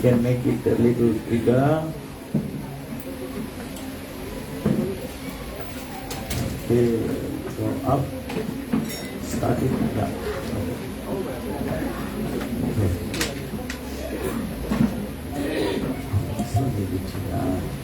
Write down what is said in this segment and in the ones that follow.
can make it a little bigger. Okay, go up. Start it. Yeah. Okay. So maybe yeah.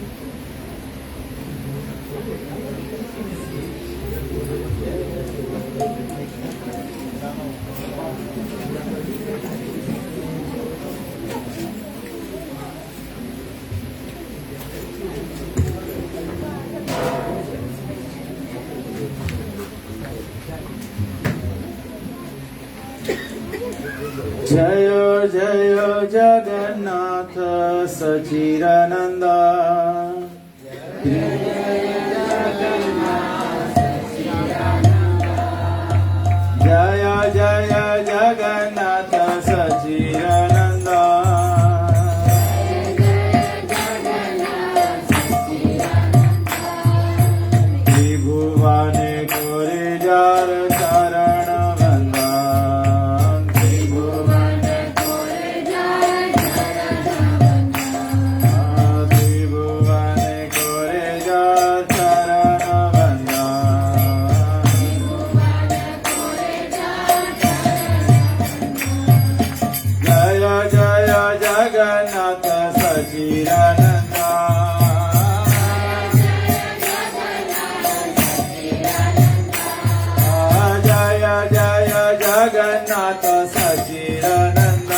जय जय जगन्नाथ सचिदानंद जय जय जगन्नाथ सचिदानंद त्रिभुवन करे jar चरण जगन्नाथ सचिदानंद जय जय जगन्नाथ सचिदानंद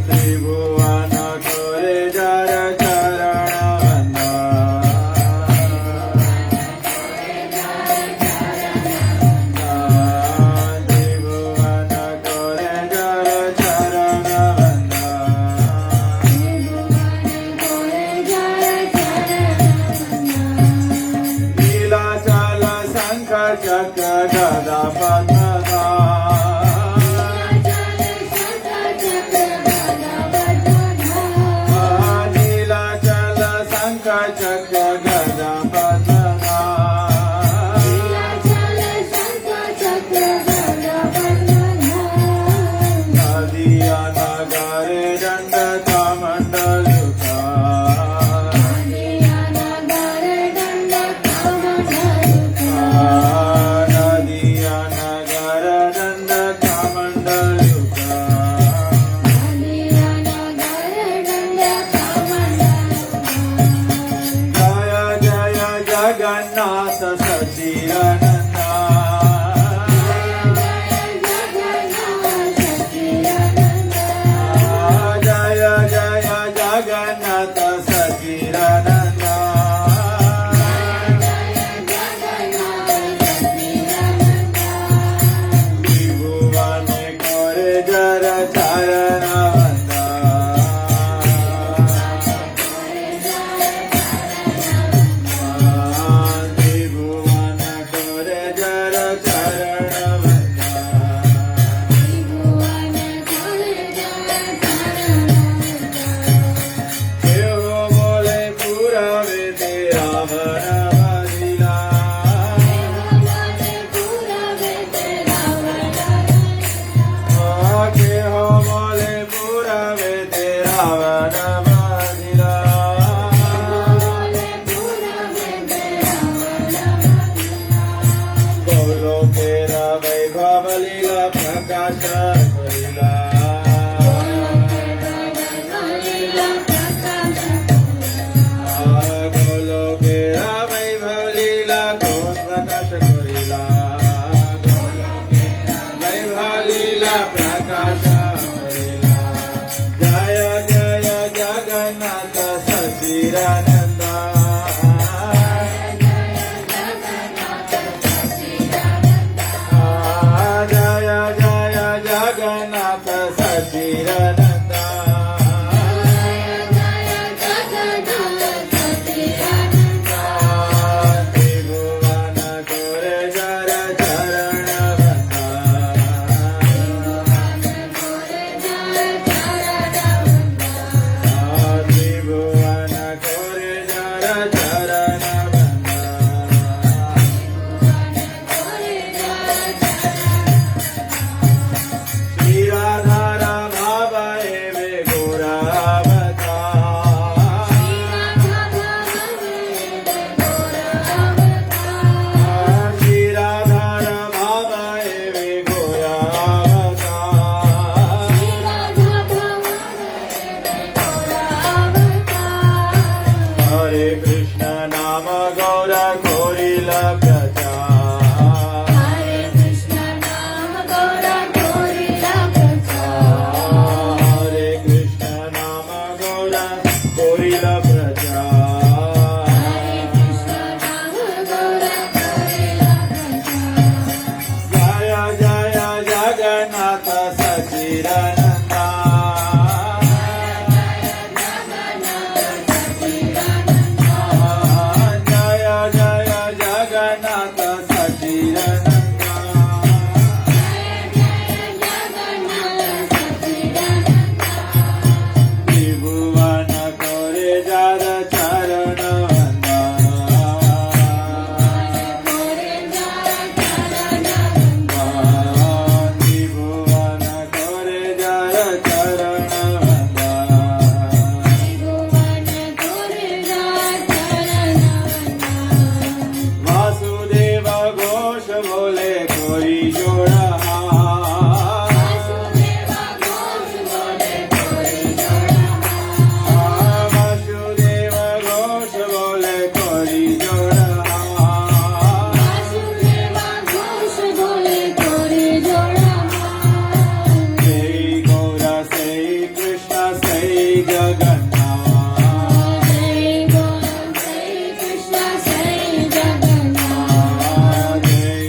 त्रिभुवन करे जार चरण चक्र गदा पद्मधा नीलाचल शंख चक्र गदा पद्मधा नदिया नगरे दंडका मंडलुका नदिया नगर जय जगन्नाथ सचिदानंदा जय जय जगन्नाथ सचिदानंदा त्रिभुवन करे जार चरण वंदा त्रिभुवन करे जार चरण वंदा वासुदेव घोष बोले कोई जोड़ा वासुदेव घोष बोले कोई जोड़ा जय गौरा जय कृष्ण जय जगन्नाथ जय गौरा जय कृष्ण जय जगन्नाथ जय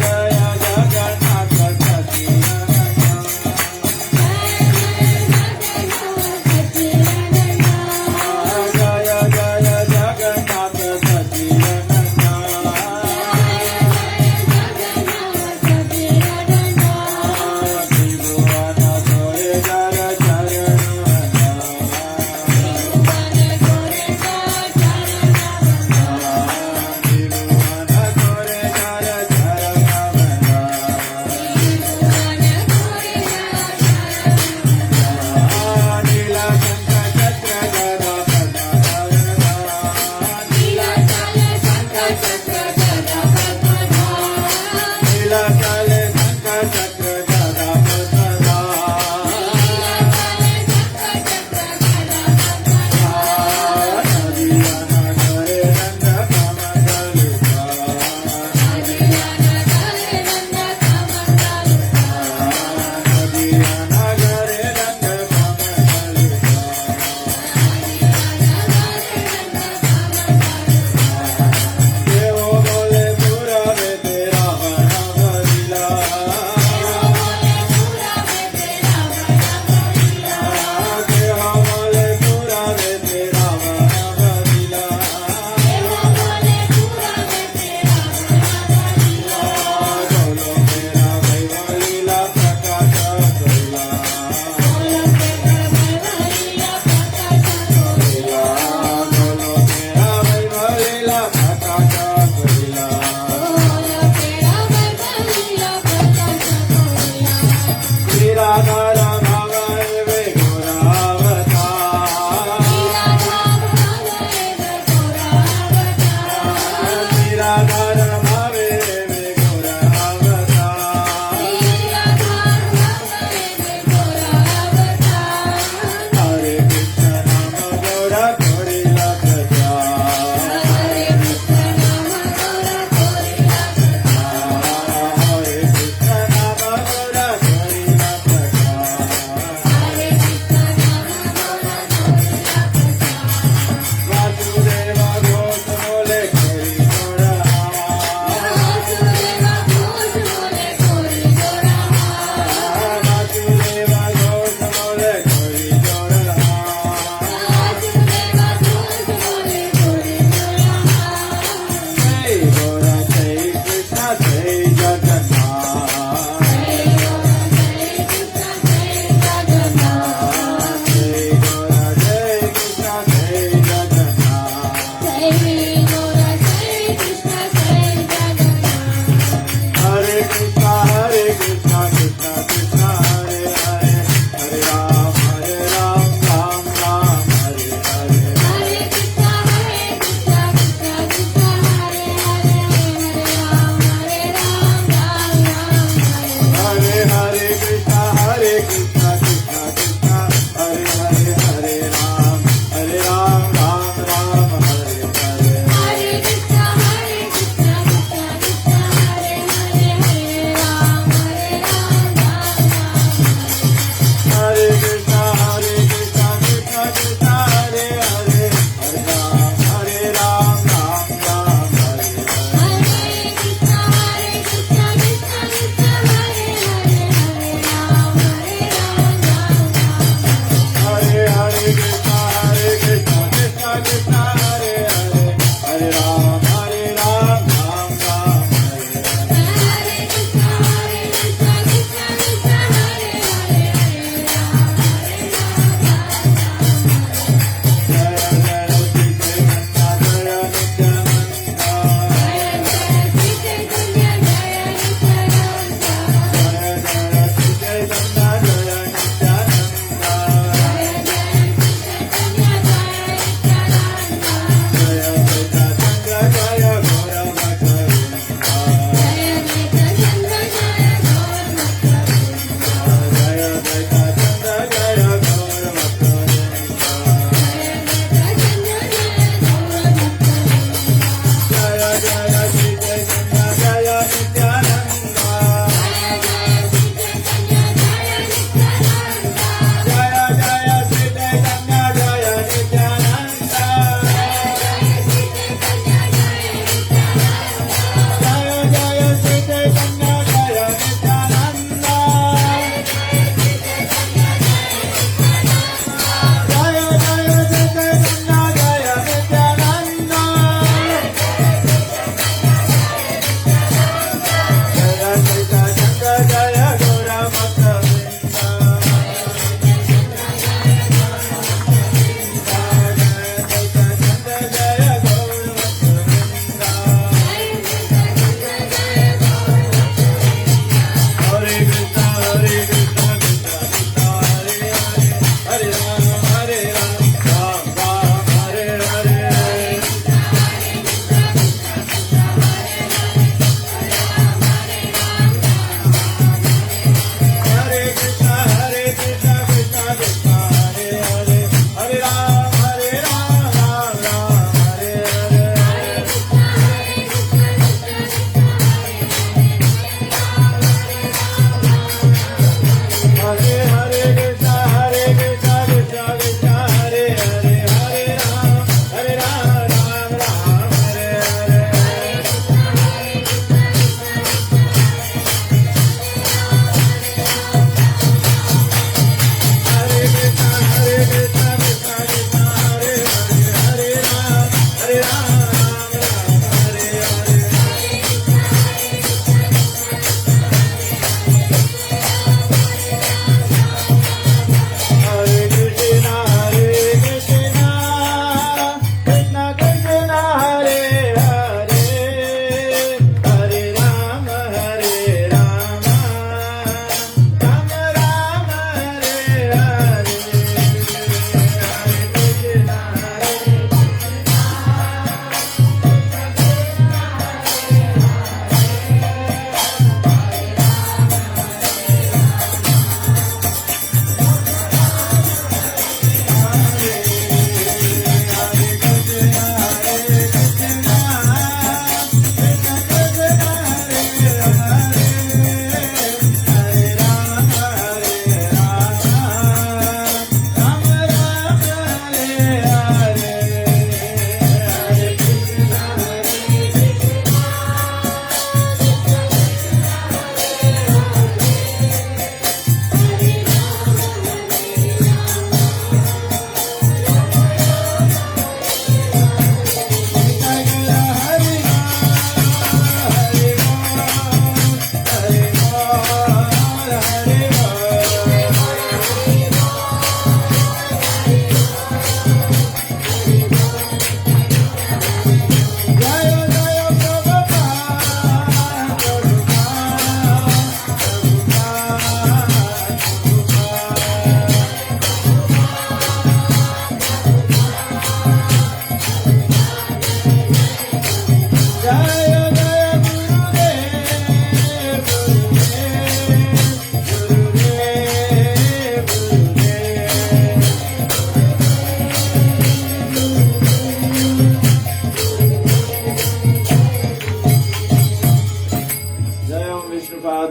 जय जगन्नाथ जय जय जगन्नाथ त्रिभुवन करे जार चरण वंदा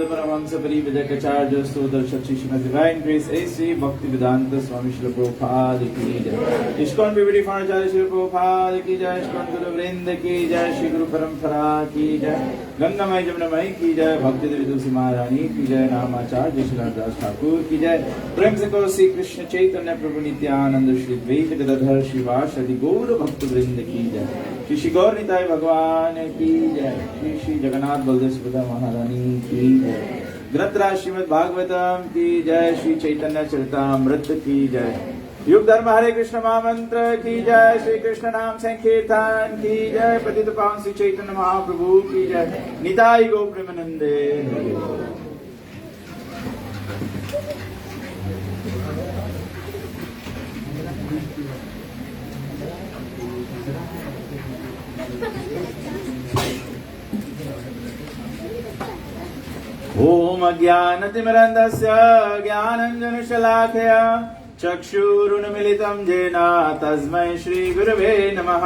Paramahamsa Stotra Shakshi Srimad Divine Grace A.C. Bhakti Vedanta Swami Srila Prabhupada Ki Jai. ISKCON Purity Founder Acharya Srila Prabhupada Ki Jai. ISKCON Guru Vrinda Ki Jai. Shri Guru Parampara Ki Jai. Gangamai Jamnamai Ki Jai. Bhakti Devi Tulsi Maharani Ki Jai. Namacharya Shri Das Thakur Ki Jai. Prem se karo Sri Krishna Chaitanya Prabhu Nityananda Shri Dvaita Gadadhar Shivashadi Gaura Bhakti Vrinda Ki Jai. Shri Shri Gaur Nitai Bhagwan Ki Jai. Shri Shri Jagannath Baldev Subhadra Maharani Ki Jai. ग्रंथराज Shrimad Bhagavatam की जय. श्री चैतन्य चरितामृत की जय. युग धर्म हरे कृष्ण महामंत्र की जय. श्री कृष्ण नाम संकीर्तन की जय. पतित पावन श्री चैतन्य महाप्रभु की जय. निताई गो प्रेमानंदे. ओम अज्ञानतिमिरन्धस्य ज्ञानाञ्जनशलाखया चक्षुरुन्मीलितं येन तस्मै श्रीगुरवे नमः.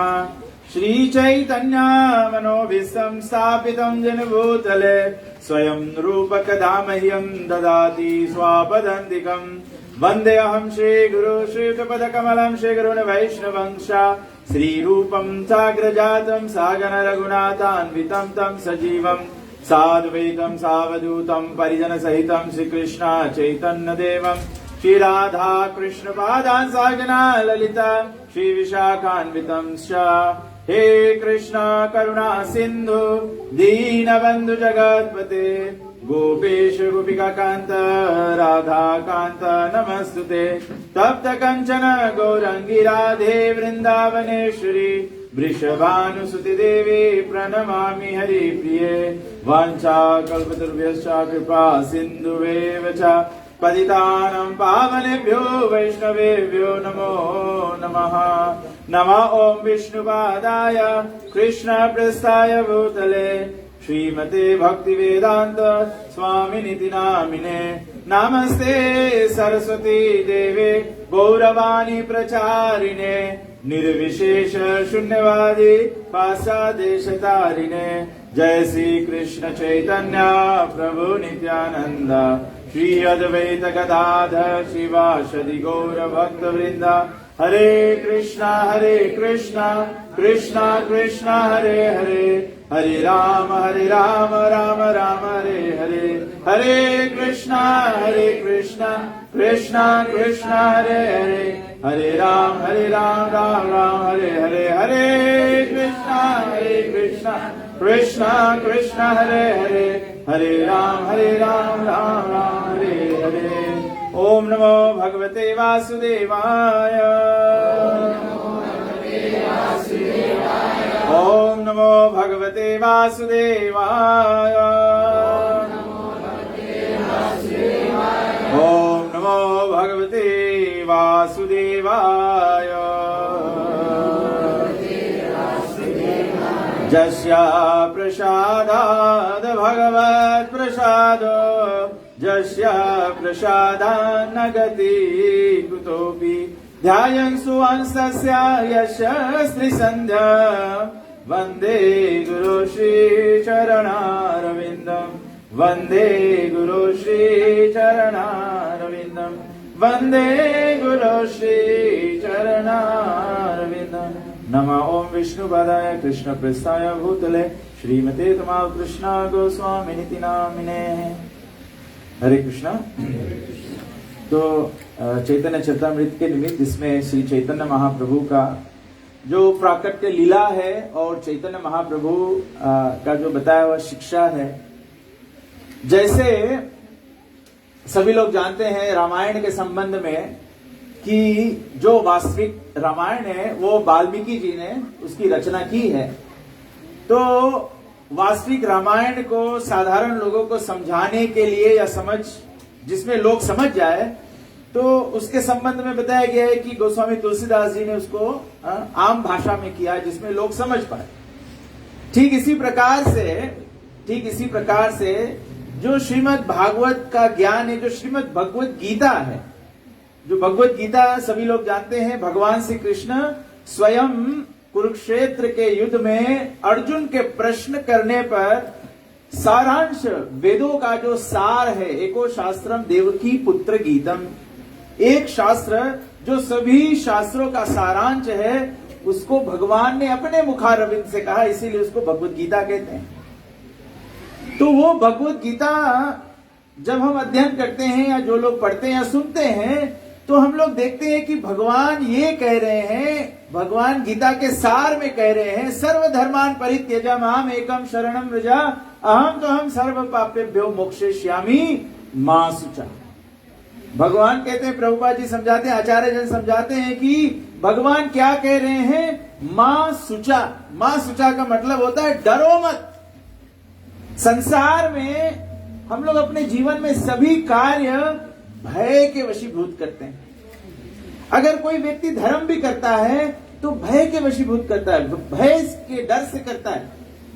श्रीचैतन्यमनोभीष्टं स्थापितं येन भूतले स्वयं रूपकदा मह्यं ददाति स्वापदान्तिकं. वन्देऽहं श्रीगुरु श्रीयुतपदकमलं श्रीगुरून् वैष्णवंश श्रीरूपं साग्रजातं सागर रघुनाथान्वितं तं सजीवम् साद्वैतं सावधूतं परिजन सहितं श्रीकृष्ण चैतन्य देवं श्री राधा कृष्ण पादान् साजना ललिता श्री विशाखान्वितं च. हे कृष्ण करुणा सिन्धु दीनबन्धु जगत्पते गोपेश गोपिका कांत राधा कांत नमस्तुते. तप्त कंचन गौरंगी राधे वृंदावनेश्वरी वृषभानुसुति देवी प्रणमामि हरिप्रिये. वाञ्छा कल्पतरुभ्यश्च कृपा सिन्धुवेव च पतितानां पावनेभ्यो वैष्णवेभ्यो नमो नमः. नमः ओं विष्णुपादाय कृष्णप्रेष्ठाय भूतले श्रीमते भक्तिवेदान्त स्वामिनिति नामिने. नमस्ते सरस्वती देवे गौरवाणी प्रचारिणे निर्विशेष शून्यवादी पासादेशतारिणे. जय श्री कृष्ण चैतन्य प्रभु नित्यानंद श्री अद्वैत गदाधर शिवासदि गौर भक्त वृंदा. हरे कृष्णा कृष्णा कृष्णा हरे हरे हरे राम राम राम हरे हरे. हरे कृष्णा कृष्ण कृष्ण हरे हरे हरे राम राम राम हरे हरे हरे कृष्ण कृष्ण कृष्ण हरे हरे हरे राम राम राम हरे हरे। ओम नमो भगवते वासुदेवाय ओम नमो भगवते वासुदेवाय ओम नमो भगवते वासुदेवाय जस्या प्रसादाद भगवत् प्रसादो जस्या प्रसादान्न गति कुतोऽपि ध्यायन् सुवंशस्य यशस्त्रि संध्या वन्दे गुरु श्री चरणारविन्दम् वन्दे गुरु श्री चरणारविन्दम् वन्दे गुरु श्री चरणारविन्दम्। नमः ओम विष्णुपदाय कृष्णप्रेष्ठाय भूतले श्रीमते तमाल कृष्णा गोस्वामिनिति नामिने। हरे कृष्णा। तो चैतन्य चरितामृत के निमित्त जिसमें श्री चैतन्य महाप्रभु का जो प्राकट्य लीला है और चैतन्य महाप्रभु का जो बताया हुआ शिक्षा है, जैसे सभी लोग जानते हैं रामायण के संबंध में कि जो वास्तविक रामायण है वो वाल्मीकि जी ने उसकी रचना की है। तो वास्तविक रामायण को साधारण लोगों को समझाने के लिए या जिसमें लोग समझ जाए, तो उसके संबंध में बताया गया है कि गोस्वामी तुलसीदास जी ने उसको आम भाषा में किया जिसमें लोग समझ पाए। ठीक इसी प्रकार से जो श्रीमद् भागवत का ज्ञान है, जो श्रीमद् भगवत गीता है, जो भगवत गीता सभी लोग जानते हैं, भगवान श्री कृष्ण स्वयं कुरुक्षेत्र के युद्ध में अर्जुन के प्रश्न करने पर सारांश वेदों का जो सार है, एको शास्त्रम देवकी पुत्र गीतम, एक शास्त्र जो सभी शास्त्रों का सारांश है, उसको भगवान ने अपने मुखारविंद से कहा, इसीलिए उसको भगवत गीता कहते हैं। तो वो भगवत गीता जब हम अध्ययन करते हैं या जो लोग पढ़ते हैं या सुनते हैं, तो हम लोग देखते हैं कि भगवान ये कह रहे हैं, भगवान गीता के सार में कह रहे हैं, सर्वधर्मान परित्यज्य माम एकम शरणम व्रज अहम तो हम सर्व पापेभ्यो मोक्षयिष्यामि मा शुचा। भगवान कहते हैं, प्रभुपाद जी समझाते हैं, आचार्य जन समझाते हैं कि भगवान क्या कह रहे हैं, मां शुचा। मां शुचा का मतलब होता है डरो मत। संसार में हम लोग अपने जीवन में सभी कार्य भय के वशीभूत करते हैं। अगर कोई व्यक्ति धर्म भी करता है तो भय के वशीभूत करता है, भय के डर से करता है,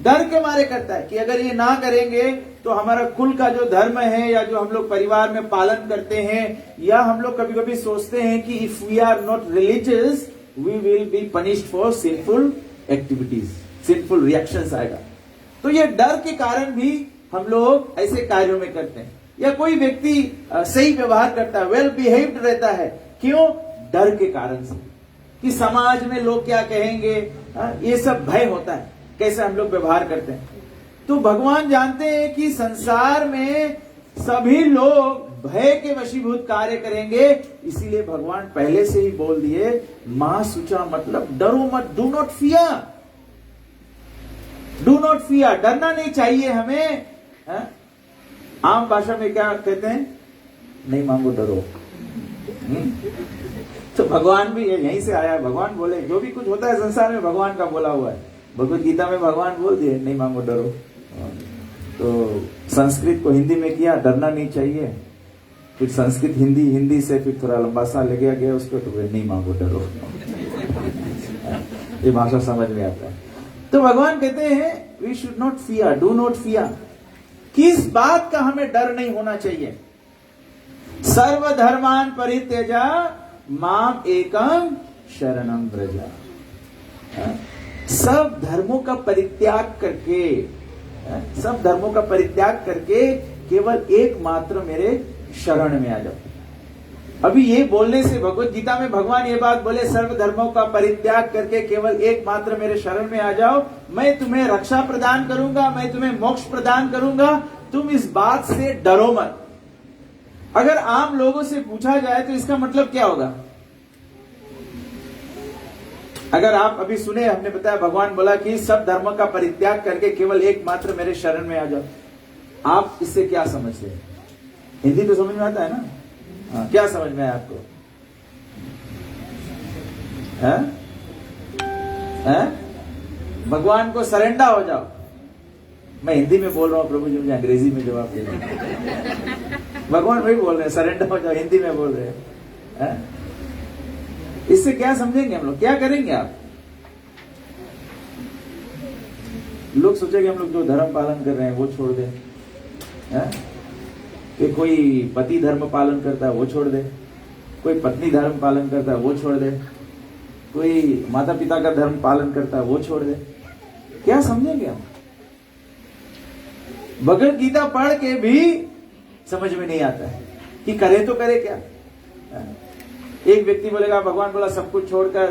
डर के मारे करता है कि अगर ये ना करेंगे तो हमारा कुल का जो धर्म है या जो हम लोग परिवार में पालन करते हैं, या हम लोग कभी कभी सोचते हैं कि if we are not religious we will be punished for sinful activities, sinful reactions आएगा। तो ये डर के कारण भी हम लोग ऐसे कार्यों में करते हैं। या कोई व्यक्ति सही व्यवहार करता है, वेल बिहेव्ड रहता है, क्यों? डर के कारण से कि समाज में लोग क्या कहेंगे, ये सब भय होता है कैसे हम लोग व्यवहार करते हैं। तो भगवान जानते हैं कि संसार में सभी लोग भय के वशीभूत कार्य करेंगे, इसीलिए भगवान पहले से ही बोल दिए मां शुचा, मतलब डरो मत, do not fear, do not fear, डरना नहीं चाहिए हमें। आम भाषा में क्या कहते हैं, नहीं मांगो डरो। तो भगवान भी यहीं से आया है। भगवान बोले जो भी कुछ होता है संसार में भगवान का बोला हुआ है। भगवत गीता में भगवान बोल दिए नहीं मांगो डरो। तो संस्कृत को हिंदी में किया, डरना नहीं चाहिए। फिर संस्कृत हिंदी से फिर थोड़ा लंबा सा लगे गया उसको, तो नहीं मांगो डरो। ये भाषा समझ में आता है। तो भगवान कहते हैं we should not fear, do not fear. किस बात का हमें डर नहीं होना चाहिए? सर्वधर्मान परित्यजा माम एकम शरणम व्रजा। सब धर्मों का परित्याग करके, सब धर्मों का परित्याग करके केवल एकमात्र मेरे शरण में आ जाओ। अभी ये बोलने से भगवत गीता में भगवान ये बात बोले, सर्व धर्मों का परित्याग करके केवल एकमात्र मेरे शरण में आ जाओ, मैं तुम्हें रक्षा प्रदान करूंगा, मैं तुम्हें मोक्ष प्रदान करूंगा, तुम इस बात से डरो मत। अगर आम लोगों से पूछा जाए तो इसका मतलब क्या होगा? अगर आप अभी सुने, हमने बताया भगवान बोला कि सब धर्म का परित्याग करके केवल एकमात्र मेरे शरण में आ जाओ। आप इससे क्या समझते हैं? हिंदी तो समझ में आता है ना? हाँ, क्या समझ में आया आपको? भगवान को सरेंडर हो जाओ। मैं हिंदी में बोल रहा हूं, प्रभु जी मुझे अंग्रेजी में जवाब दे रहे हैं। भगवान वही बोल रहे हैं, सरेंडर हो जाओ, हिंदी में बोल रहे हैं। इससे क्या समझेंगे हम लोग? क्या करेंगे आप? लोग सोचेंगे हम लोग जो धर्म पालन कर रहे हैं वो छोड़ दें, कि कोई पति धर्म पालन करता है वो छोड़ दे, कोई पत्नी धर्म पालन करता है वो छोड़ दे, कोई माता पिता का धर्म पालन करता है वो छोड़ दे। क्या समझेंगे हम? भगवत गीता पढ़ के भी समझ में नहीं आता है कि करे तो करे क्या। एक व्यक्ति बोलेगा भगवान बोला सब कुछ छोड़कर,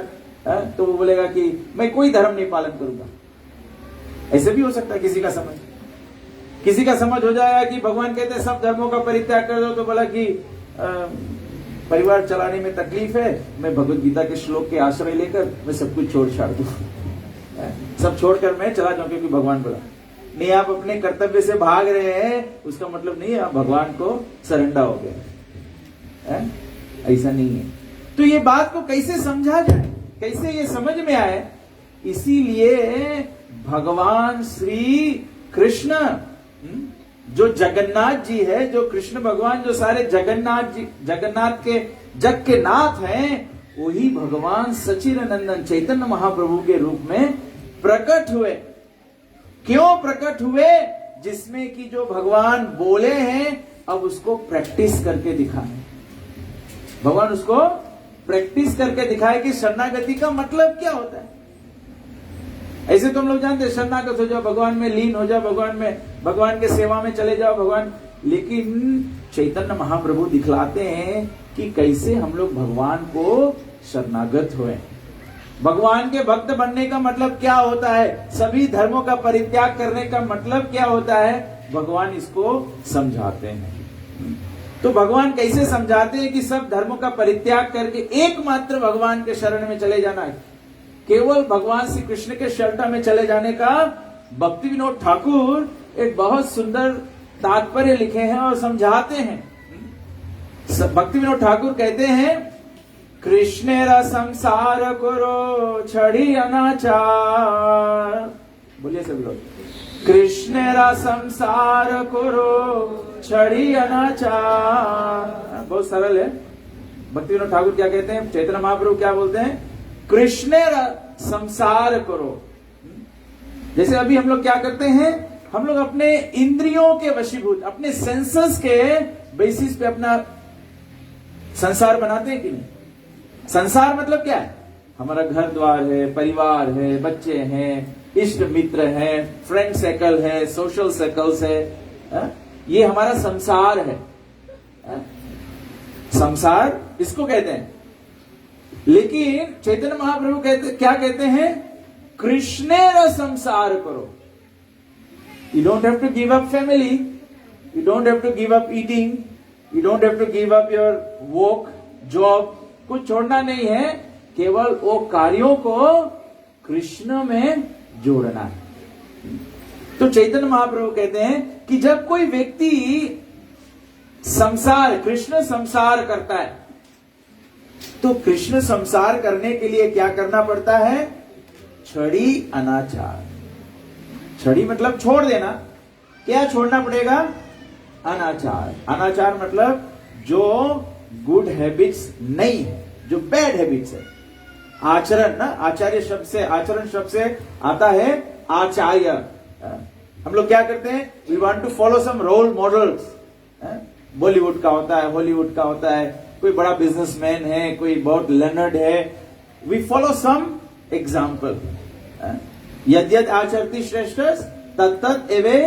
तो वो बोलेगा कि मैं कोई धर्म नहीं पालन करूंगा। ऐसे भी हो सकता है किसी का समझ। किसी का समझ हो जाएगा कि भगवान कहते हैं सब धर्मों का परित्याग कर दो, तो बोला कि परिवार चलाने में तकलीफ है, मैं भगवत गीता के श्लोक के आश्रय लेकर मैं सब कुछ छोड़ छाड़ दूं, सब छोड़कर मैं चला जाऊं क्योंकि भगवान बोला। नहीं, आप अपने कर्तव्य से भाग रहे हैं, उसका मतलब नहीं है आप भगवान को सरेंडर हो गए। ऐसा नहीं है। तो ये बात को कैसे समझा जाए, कैसे ये समझ में आए? इसीलिए भगवान श्री कृष्ण जो जगन्नाथ जी है, जो कृष्ण भगवान जो सारे जगन्नाथ जी, जगन्नाथ के जग के नाथ हैं, वही भगवान सच्चिदानंद चैतन्य महाप्रभु के रूप में प्रकट हुए। क्यों प्रकट हुए? जिसमें कि जो भगवान बोले हैं अब उसको प्रैक्टिस करके दिखाएं। भगवान उसको प्रैक्टिस करके दिखाए कि शरणागति का मतलब क्या होता है। ऐसे तो हम लोग जानते हैं शरणागत हो जाओ, भगवान में लीन हो जाओ, भगवान के सेवा में चले जाओ भगवान। लेकिन चैतन्य महाप्रभु दिखलाते हैं कि कैसे हम लोग भगवान को शरणागत हुए। भगवान के भक्त बनने का मतलब क्या होता है, सभी धर्मों का परित्याग करने का मतलब क्या होता है, भगवान इसको समझाते हैं। तो भगवान कैसे समझाते हैं कि सब धर्मों का परित्याग करके एकमात्र भगवान के शरण में चले जाना है, केवल भगवान श्री कृष्ण के शरण में चले जाने का। भक्ति विनोद ठाकुर एक बहुत सुंदर तात्पर्य लिखे हैं और समझाते हैं। भक्ति विनोद ठाकुर कहते हैं, कृष्णेरा संसार करो छड़ी अनाचार। बोलिए सभी लोग, कृष्णेरा संसार करो छड़ी अनाचार। बहुत सरल है। भक्ति विनोद ठाकुर क्या कहते हैं, चैतन्य महाप्रभु क्या बोलते हैं, कृष्णेरा संसार करो। जैसे अभी हम लोग क्या करते हैं, हम लोग अपने इंद्रियों के वशीभूत, अपने सेंसस के बेसिस पे अपना संसार बनाते हैं कि नहीं? संसार मतलब क्या है? हमारा घर द्वार है, परिवार है, बच्चे हैं, इष्ट मित्र हैं, फ्रेंड सर्कल है, सोशल सर्कल्स है, ये हमारा संसार है। संसार इसको कहते हैं। लेकिन चैतन्य महाप्रभु क्या कहते हैं, कृष्णेर संसार करो। You don't have to give up family, you don't have to give up eating, you don't have to give up your work, job, कुछ छोड़ना नहीं है, केवल वो कार्यों को कृष्ण में जोड़ना है। तो चैतन्य महाप्रभु कहते हैं कि जब कोई व्यक्ति संसार, कृष्ण संसार करता है, तो कृष्ण संसार करने के लिए क्या करना पड़ता है, छड़ी अनाचार। छड़ी मतलब छोड़ देना। क्या छोड़ना पड़ेगा, अनाचार। अनाचार मतलब जो गुड हैबिट्स नहीं है, जो बैड हैबिट्स है। आचरण ना, आचार्य शब्द से, आचरण शब्द से आता है आचार्य। हम लोग क्या करते हैं, we want to follow some role models. Bollywood का होता है, हॉलीवुड का होता है, कोई बड़ा बिजनेसमैन है, कोई बहुत लर्नर्ड है, वी फॉलो सम एग्जाम्पल। यद्यत आचरति श्रेष्ठ तत्तत् एवे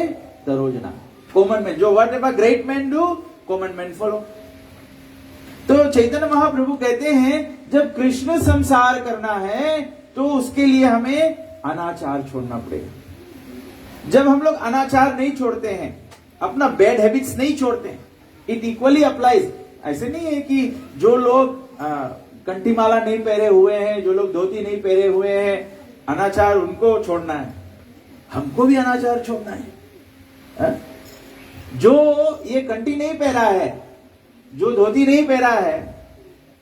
तरोजना। कॉमन मैन, जो what ever great man do, common man follow. तो चैतन्य महाप्रभु कहते हैं जब कृष्ण संसार करना है तो उसके लिए हमें अनाचार छोड़ना पड़ेगा। जब हम लोग अनाचार नहीं छोड़ते हैं, अपना बैड हैबिट्स नहीं छोड़ते हैं, इट इक्वली अप्लाइज। ऐसे नहीं है कि जो लोग कंठी माला नहीं पहरे हुए हैं, जो लोग धोती नहीं पहरे हुए हैं, अनाचार उनको छोड़ना है, हमको भी अनाचार छोड़ना है। जो ये कंठी नहीं पहरा है, जो धोती नहीं पहरा है,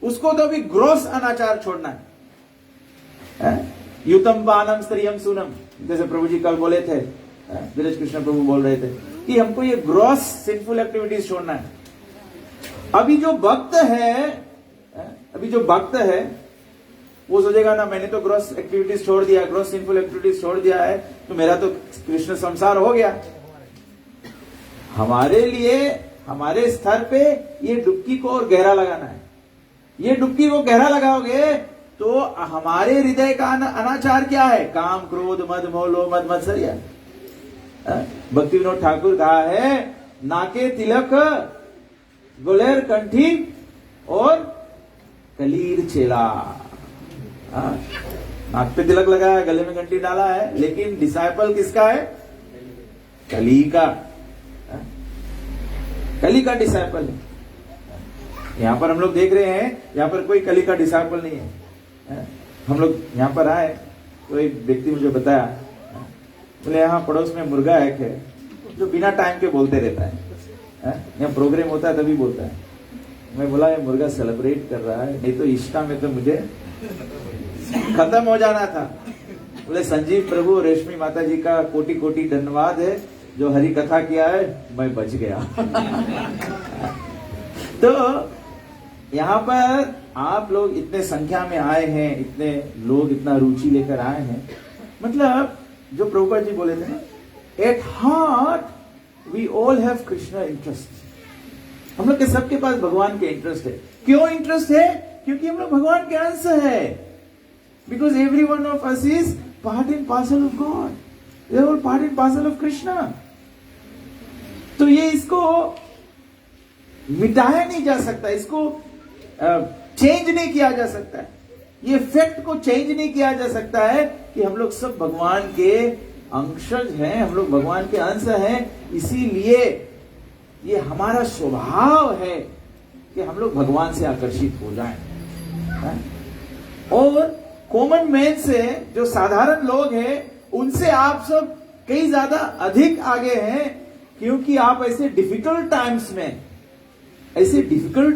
उसको तो भी ग्रोस अनाचार छोड़ना है। युतम पानम स्त्रियम सुनम, जैसे प्रभु जी कल बोले थे, ब्रज कृष्ण प्रभु बोल रहे थे कि हमको ये ग्रॉस सिंफुल एक्टिविटीज छोड़ना है। अभी जो भक्त है वो सोचेगा ना, मैंने तो ग्रॉस एक्टिविटीज छोड़ दिया, ग्रॉस सिंफुल एक्टिविटीज छोड़ दिया है, तो मेरा तो कृष्ण संसार हो गया। हमारे लिए, हमारे स्तर पे ये डुबकी को और गहरा लगाना है। ये डुबकी को गहरा लगाओगे तो हमारे हृदय का अनाचार क्या है? काम, क्रोध, मद, मोह, लोभ, मद, मत्सर्य। भक्ति विनोद ठाकुर कहा है, नाके तिलक, गुलेर कंठी और कलीर चेला। नाक पे तिलक लगाया है, गले में कंठी डाला है, लेकिन डिसाइपल किसका है? कली का। कली का डिसाइपल है। यहां पर हम लोग देख रहे हैं, यहां पर कोई कली का डिसाइपल नहीं है। हम लोग यहां पर आए तो एक व्यक्ति मुझे बताया, बोले यहाँ पड़ोस में मुर्गा एक है जो बिना टाइम के बोलते रहता है। यहाँ प्रोग्राम होता है तभी बोलता है। मैं बोला ये मुर्गा सेलिब्रेट कर रहा है, नहीं तो इष्टा में तो मुझे खत्म हो जाना था। बोले संजीव प्रभु और रेशमी माता जी का कोटि कोटि धन्यवाद है, जो हरि कथा किया है, मैं बच गया। तो यहाँ पर आप लोग इतने संख्या में आए हैं, इतने लोग इतना रुचि लेकर आए हैं, मतलब जो प्रभुपाद जी बोले थे ना, at heart we all have Krishna interest. हम लोग के सबके पास भगवान के इंटरेस्ट है। क्यों इंटरेस्ट है? क्योंकि हम लोग भगवान के अंश है। Because every one of us is part and parcel of God, we are all part and parcel of Krishna. तो ये इसको मिटाया नहीं जा सकता, इसको चेंज नहीं किया जा सकता है, ये फैक्ट को चेंज नहीं किया जा सकता है कि हम लोग सब भगवान के अंशज हैं, हम लोग भगवान के अंश हैं। इसीलिए ये हमारा स्वभाव है कि हम लोग भगवान से आकर्षित हो जाएं। और कॉमन मैन से, जो साधारण लोग हैं, उनसे आप सब कई ज्यादा अधिक आगे हैं, क्योंकि आप ऐसे डिफिकल्ट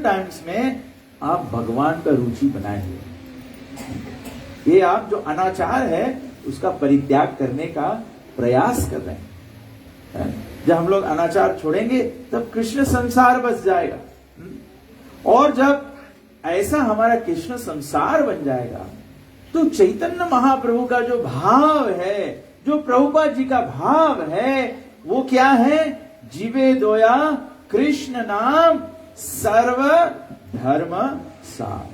टाइम्स में आप भगवान का रुचि बनाए हुए। ये आप जो अनाचार है उसका परित्याग करने का प्रयास कर रहे हैं। जब हम लोग अनाचार छोड़ेंगे तब कृष्ण संसार बस जाएगा। और जब ऐसा हमारा कृष्ण संसार बन जाएगा तो चैतन्य महाप्रभु का जो भाव है, जो प्रभुपाद जी का भाव है, वो क्या है? जीवे दोया कृष्ण नाम सर्व धर्म सार।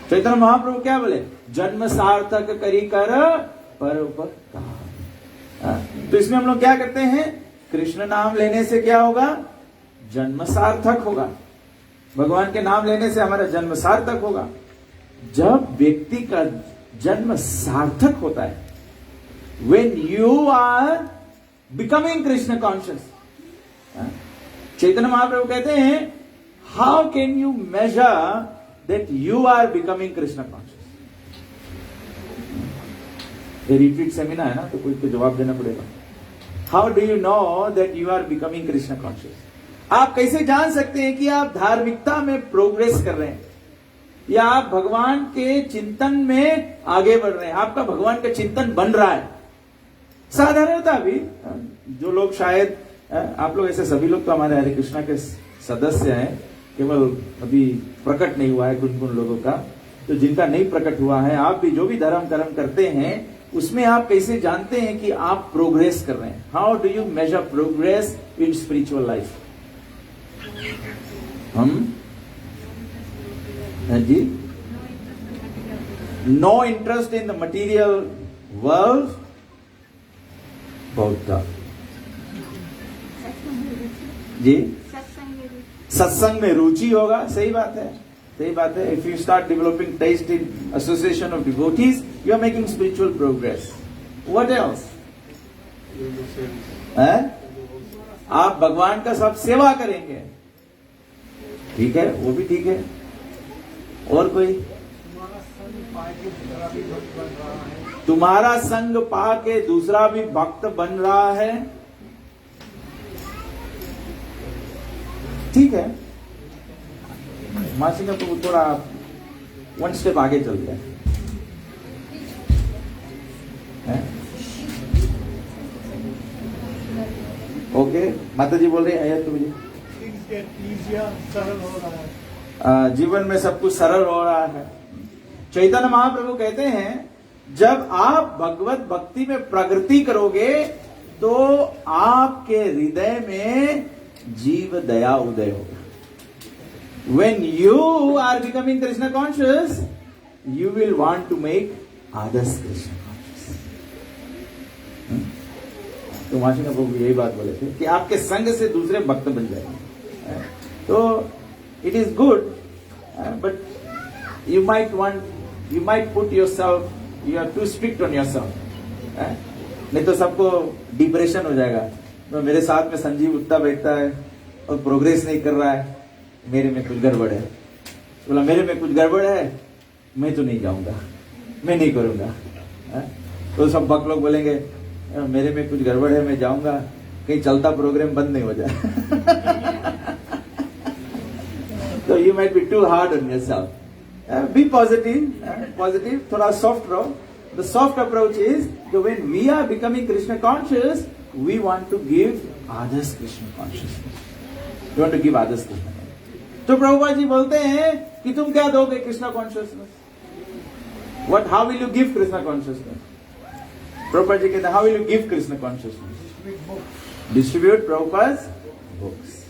चैतन्य महाप्रभु क्या बोले? जन्म सार्थक करी कर परोपकार। तो इसमें हम लोग क्या करते हैं? कृष्ण नाम लेने से क्या होगा? जन्म सार्थक होगा। भगवान के नाम लेने से हमारा जन्म सार्थक होगा। जब व्यक्ति का जन्म सार्थक होता है, when you are becoming Krishna conscious, चैतन्य महाप्रभु कहते हैं, how can you measure that you are becoming Krishna conscious? ये रिट्रीट सेमिनार है ना, तो कोई को जवाब देना पड़ेगा। How do you know that you are becoming Krishna conscious? आप कैसे जान सकते हैं कि आप धार्मिकता में प्रोग्रेस कर रहे हैं या आप भगवान के चिंतन में आगे बढ़ रहे हैं, आपका भगवान का चिंतन बन रहा है? साधारणता भी जो लोग, शायद आप लोग ऐसे सभी लोग तो हमारे हरे कृष्णा के सदस्य हैं, केवल अभी प्रकट नहीं हुआ है कुछ लोगों का, तो जिनका नहीं प्रकट हुआ है, आप भी जो भी धर्म कर्म करते हैं उसमें आप कैसे जानते हैं कि आप प्रोग्रेस कर रहे हैं? How do you measure progress in spiritual life? जी, no interest in the material world, बौद्ध जी, सत्संग में रुचि होगा। सही बात है, सही बात है। If you start developing taste in association of devotees, you are making spiritual progress. What else? आप भगवान का सब सेवा करेंगे, ठीक है, वो भी ठीक है। और कोई? तुम्हारा संग पा के दूसरा भी भक्त बन रहा है, ठीक है। मासी का तो थोड़ा वन स्टेप आगे चल गया है। ओके, माता जी बोल रही है तुम जी, सरल हो रहा है, जीवन में सब कुछ सरल हो रहा है। चैतन्य महाप्रभु कहते हैं जब आप भगवत भक्ति में प्रगति करोगे तो आपके हृदय में जीव दया उदय होगा। When you are becoming Krishna conscious, you will want to make others Krishna conscious. तो माशि प्रभु यही बात बोले थे कि आपके संग से दूसरे भक्त बन जाएंगे। तो it is good, but you might put yourself, you are too strict on yourself. नहीं तो सबको डिप्रेशन हो जाएगा। तो मेरे साथ में संजीव उठता बैठता है और प्रोग्रेस नहीं कर रहा है, मेरे में कुछ गड़बड़ है। बोला मेरे में कुछ गड़बड़ है, मैं तो नहीं जाऊंगा, मैं नहीं करूंगा। तो सब भक्त लोग बोलेंगे मेरे में कुछ गड़बड़ है, मैं जाऊंगा, कहीं चलता प्रोग्राम बंद नहीं हो जाए। तो you might be too hard on yourself. Be positive, थोड़ा सॉफ्ट रहो। The soft approach is when we are becoming Krishna conscious, we want to give others Krishna consciousness, we want to give others Krishna. तो प्रभुपाद जी बोलते हैं कि तुम क्या दोगे Krishna consciousness? What, how will you give Krishna consciousness? Prabhupada ji कहते हैं how will you give Krishna consciousness? Distribute Prabhupada books.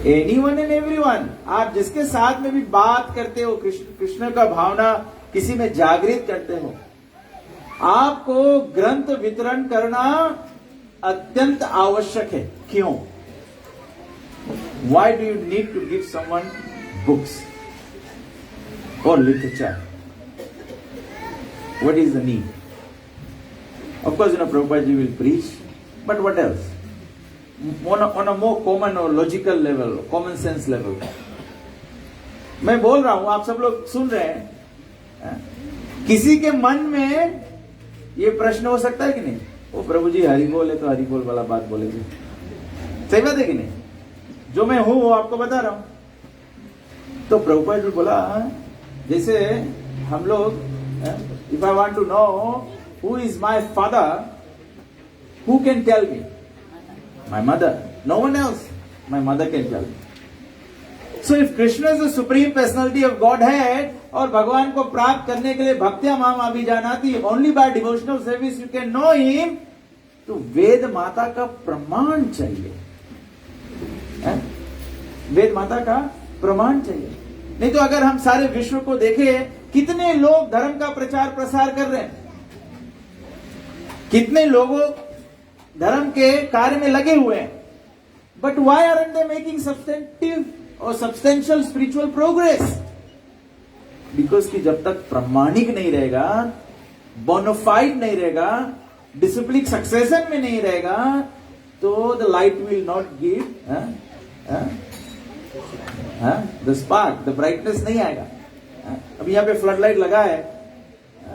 Anyone and everyone, आप जिसके साथ में भी बात करते हो, कृष्ण का भावना किसी में जागृत करते हो, आपको ग्रंथ वितरण करना अत्यंत आवश्यक है। क्यों? Why do you need to give someone books or literature? What is the need? Of course, Prabhupada ji will preach, but what else? On a more common or logical level, common sense level. मैं बोल रहा हूं, आप सब लोग सुन रहे हैं। किसी के मन में ये प्रश्न हो सकता है कि नहीं, वो प्रभु जी हरि बोल है तो हरि बोल वाला बात बोलेंगे। सही बात है कि नहीं? जो मैं हूं वो आपको बता रहा हूं। तो प्रभुपाद जी बोला जैसे हम लोग, if I want to know who is my father, who can tell me? My mother, no one else, my mother can tell me. So if Krishna is the supreme personality of god head, और भगवान को प्राप्त करने के लिए भक्त्या माम अभिजानाति, only by devotional service you can know him, तो वेद माता का प्रमाण चाहिए। वेद माता का प्रमाण चाहिए। नहीं तो अगर हम सारे विश्व को देखें, कितने लोग धर्म का प्रचार प्रसार कर रहे हैं, कितने लोगों धर्म के कार्य में लगे हुए हैं, but why aren't they making substantive और सब्सटेंशियल स्पिरिचुअल प्रोग्रेस? बिकॉज कि जब तक प्रमाणिक नहीं रहेगा, बोनाफाइड नहीं रहेगा, डिसिप्लिन सक्सेशन में नहीं रहेगा, तो the light will not give the spark, the brightness नहीं आएगा। अब यहाँ पे फ्लड लाइट लगा है,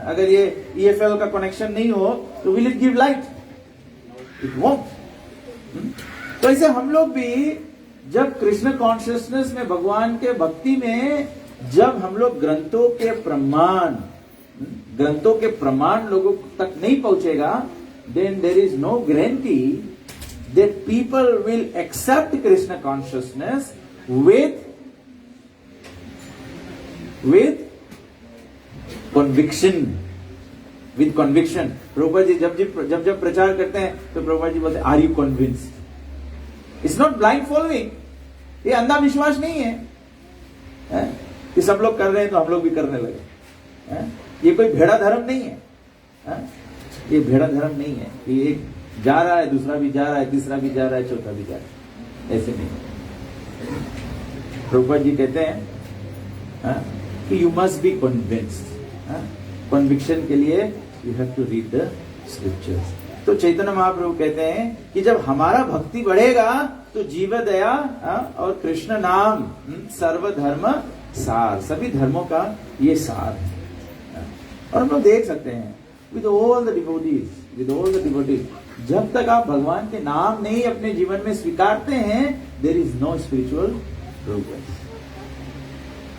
अगर ये EFL का कनेक्शन नहीं हो तो will it give light? It won't. तो ऐसे हम लोग भी जब कृष्ण कॉन्शियसनेस में, भगवान के भक्ति में, जब हम लोग ग्रंथों के प्रमाण लोगों तक नहीं पहुंचेगा, then there is no guarantee that people will accept Krishna consciousness with conviction. With conviction. Prabhupada ji जब प्रचार करते हैं तो प्रभुपाद जी बोलते हैं, Are you convinced? It's not blind following. ये अंधा विश्वास नहीं है कि सब लोग कर रहे हैं तो हम लोग भी करने लगे। ये कोई भेड़ा धर्म नहीं है। ये भेड़ा धर्म नहीं है कि एक जा रहा है, दूसरा भी जा रहा है, तीसरा भी जा रहा है, चौथा भी जा रहा है। ऐसे नहीं। प्रभुपाद जी कहते हैं कि you must be convinced. Conviction के लिए you have to read the scriptures. तो चैतन्य महाप्रभु कहते हैं कि जब हमारा भक्ति बढ़ेगा तो जीव दया और कृष्ण नाम सर्वधर्म सार, सभी धर्मों का ये सार है। और हम लोग देख सकते हैं विद ऑल द डिवोटीज, जब तक आप भगवान के नाम नहीं अपने जीवन में स्वीकारते हैं, there is no spiritual progress,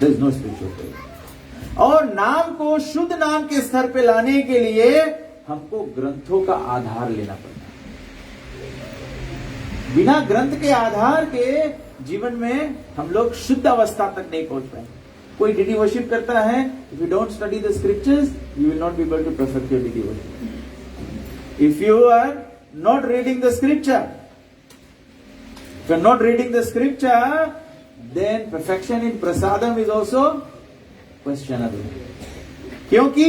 there is no spiritual progress. और नाम को शुद्ध नाम के स्तर पे लाने के लिए हमको ग्रंथों का आधार लेना पड़ता है। बिना ग्रंथ के आधार के जीवन में हम लोग शुद्ध अवस्था तक नहीं पहुंच पाए। कोई डिटी वर्शिप करता है, if you don't study the scriptures you will not be able to perfect your deity worship. If you are not reading the scripture, if you are not reading the scripture, then perfection in prasadam is also questionable. क्योंकि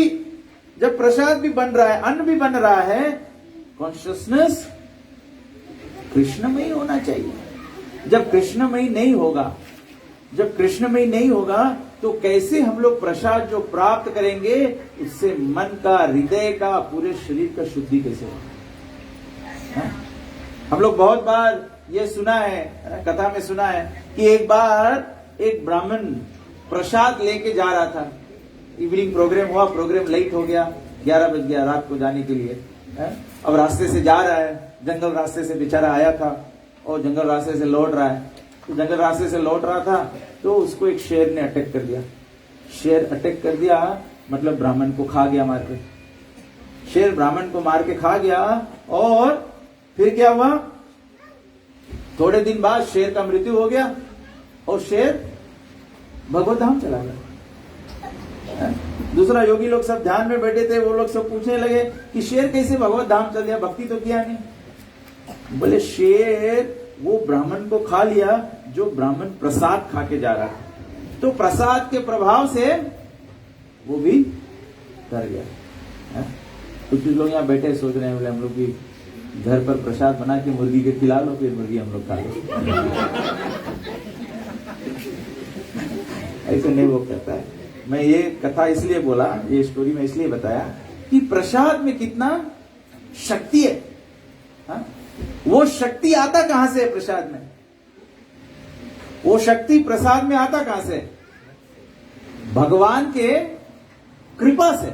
जब प्रसाद भी बन रहा है, अन्न भी बन रहा है, कॉन्शियसनेस कृष्णमयी होना चाहिए। जब कृष्णमयी नहीं होगा, तो कैसे हम लोग प्रसाद जो प्राप्त करेंगे, उससे मन का, हृदय का, पूरे शरीर का शुद्धि कैसे होगा? हम लोग बहुत बार ये सुना है, कथा में सुना है कि एक बार एक ब्राह्मण प्रसाद लेके जा रहा था। इवनिंग प्रोग्राम हुआ, प्रोग्राम लेट हो गया, 11 बज गया रात को जाने के लिए। अब रास्ते से जा रहा है, जंगल रास्ते से बेचारा आया था और जंगल रास्ते से लौट रहा है। तो जंगल रास्ते से लौट रहा था तो उसको एक शेर ने अटैक कर दिया। शेर अटैक कर दिया मतलब ब्राह्मण को खा गया मार के। शेर ब्राह्मण को मार के खा गया और फिर क्या हुआ? थोड़े दिन बाद शेर का मृत्यु हो गया और शेर भगवत धाम चला गया। दूसरा योगी लोग सब ध्यान में बैठे थे, वो लोग सब पूछने लगे कि शेर कैसे भगवत धाम चल गया, भक्ति तो किया नहीं। बोले शेर वो ब्राह्मण को खा लिया जो ब्राह्मण प्रसाद खा के जा रहा था, तो प्रसाद के प्रभाव से वो भी कर गया। कुछ लोग यहाँ बैठे सोच रहे हैं बोले हम लोग भी घर पर प्रसाद बना के मुर्गी के खिला लो, फिर मुर्गी हम लोग खा लो। ऐसे नहीं वो करता है। मैं ये कथा इसलिए बोला, ये स्टोरी में इसलिए बताया कि प्रसाद में कितना शक्ति है। हा? वो शक्ति आता कहां से है प्रसाद में? वो शक्ति प्रसाद में आता कहां से? भगवान के कृपा से।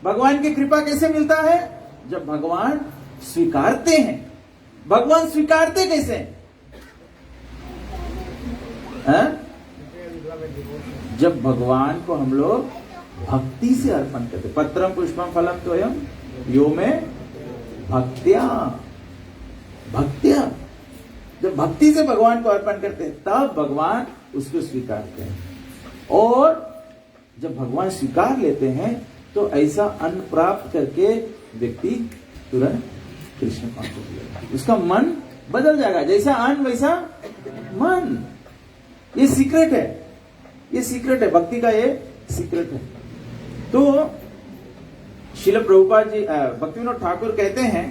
भगवान की कृपा कैसे मिलता है? जब भगवान स्वीकारते हैं। भगवान स्वीकारते कैसे? जब भगवान को हम लोग भक्ति से अर्पण करते। पत्रम पुष्पम फलम तोयम यो में भक्त्या। जब भक्ति से भगवान को अर्पण करते हैं तब भगवान उसको स्वीकारते हैं। और जब भगवान स्वीकार लेते हैं तो ऐसा अन्न प्राप्त करके व्यक्ति तुरंत कृष्ण कॉन्शियस, उसका मन बदल जाएगा। जैसा अन्न वैसा मन। ये सीक्रेट है, ये सीक्रेट है भक्ति का, ये सीक्रेट है। तो श्रील प्रभुपाद जी, भक्तिविनोद ठाकुर कहते हैं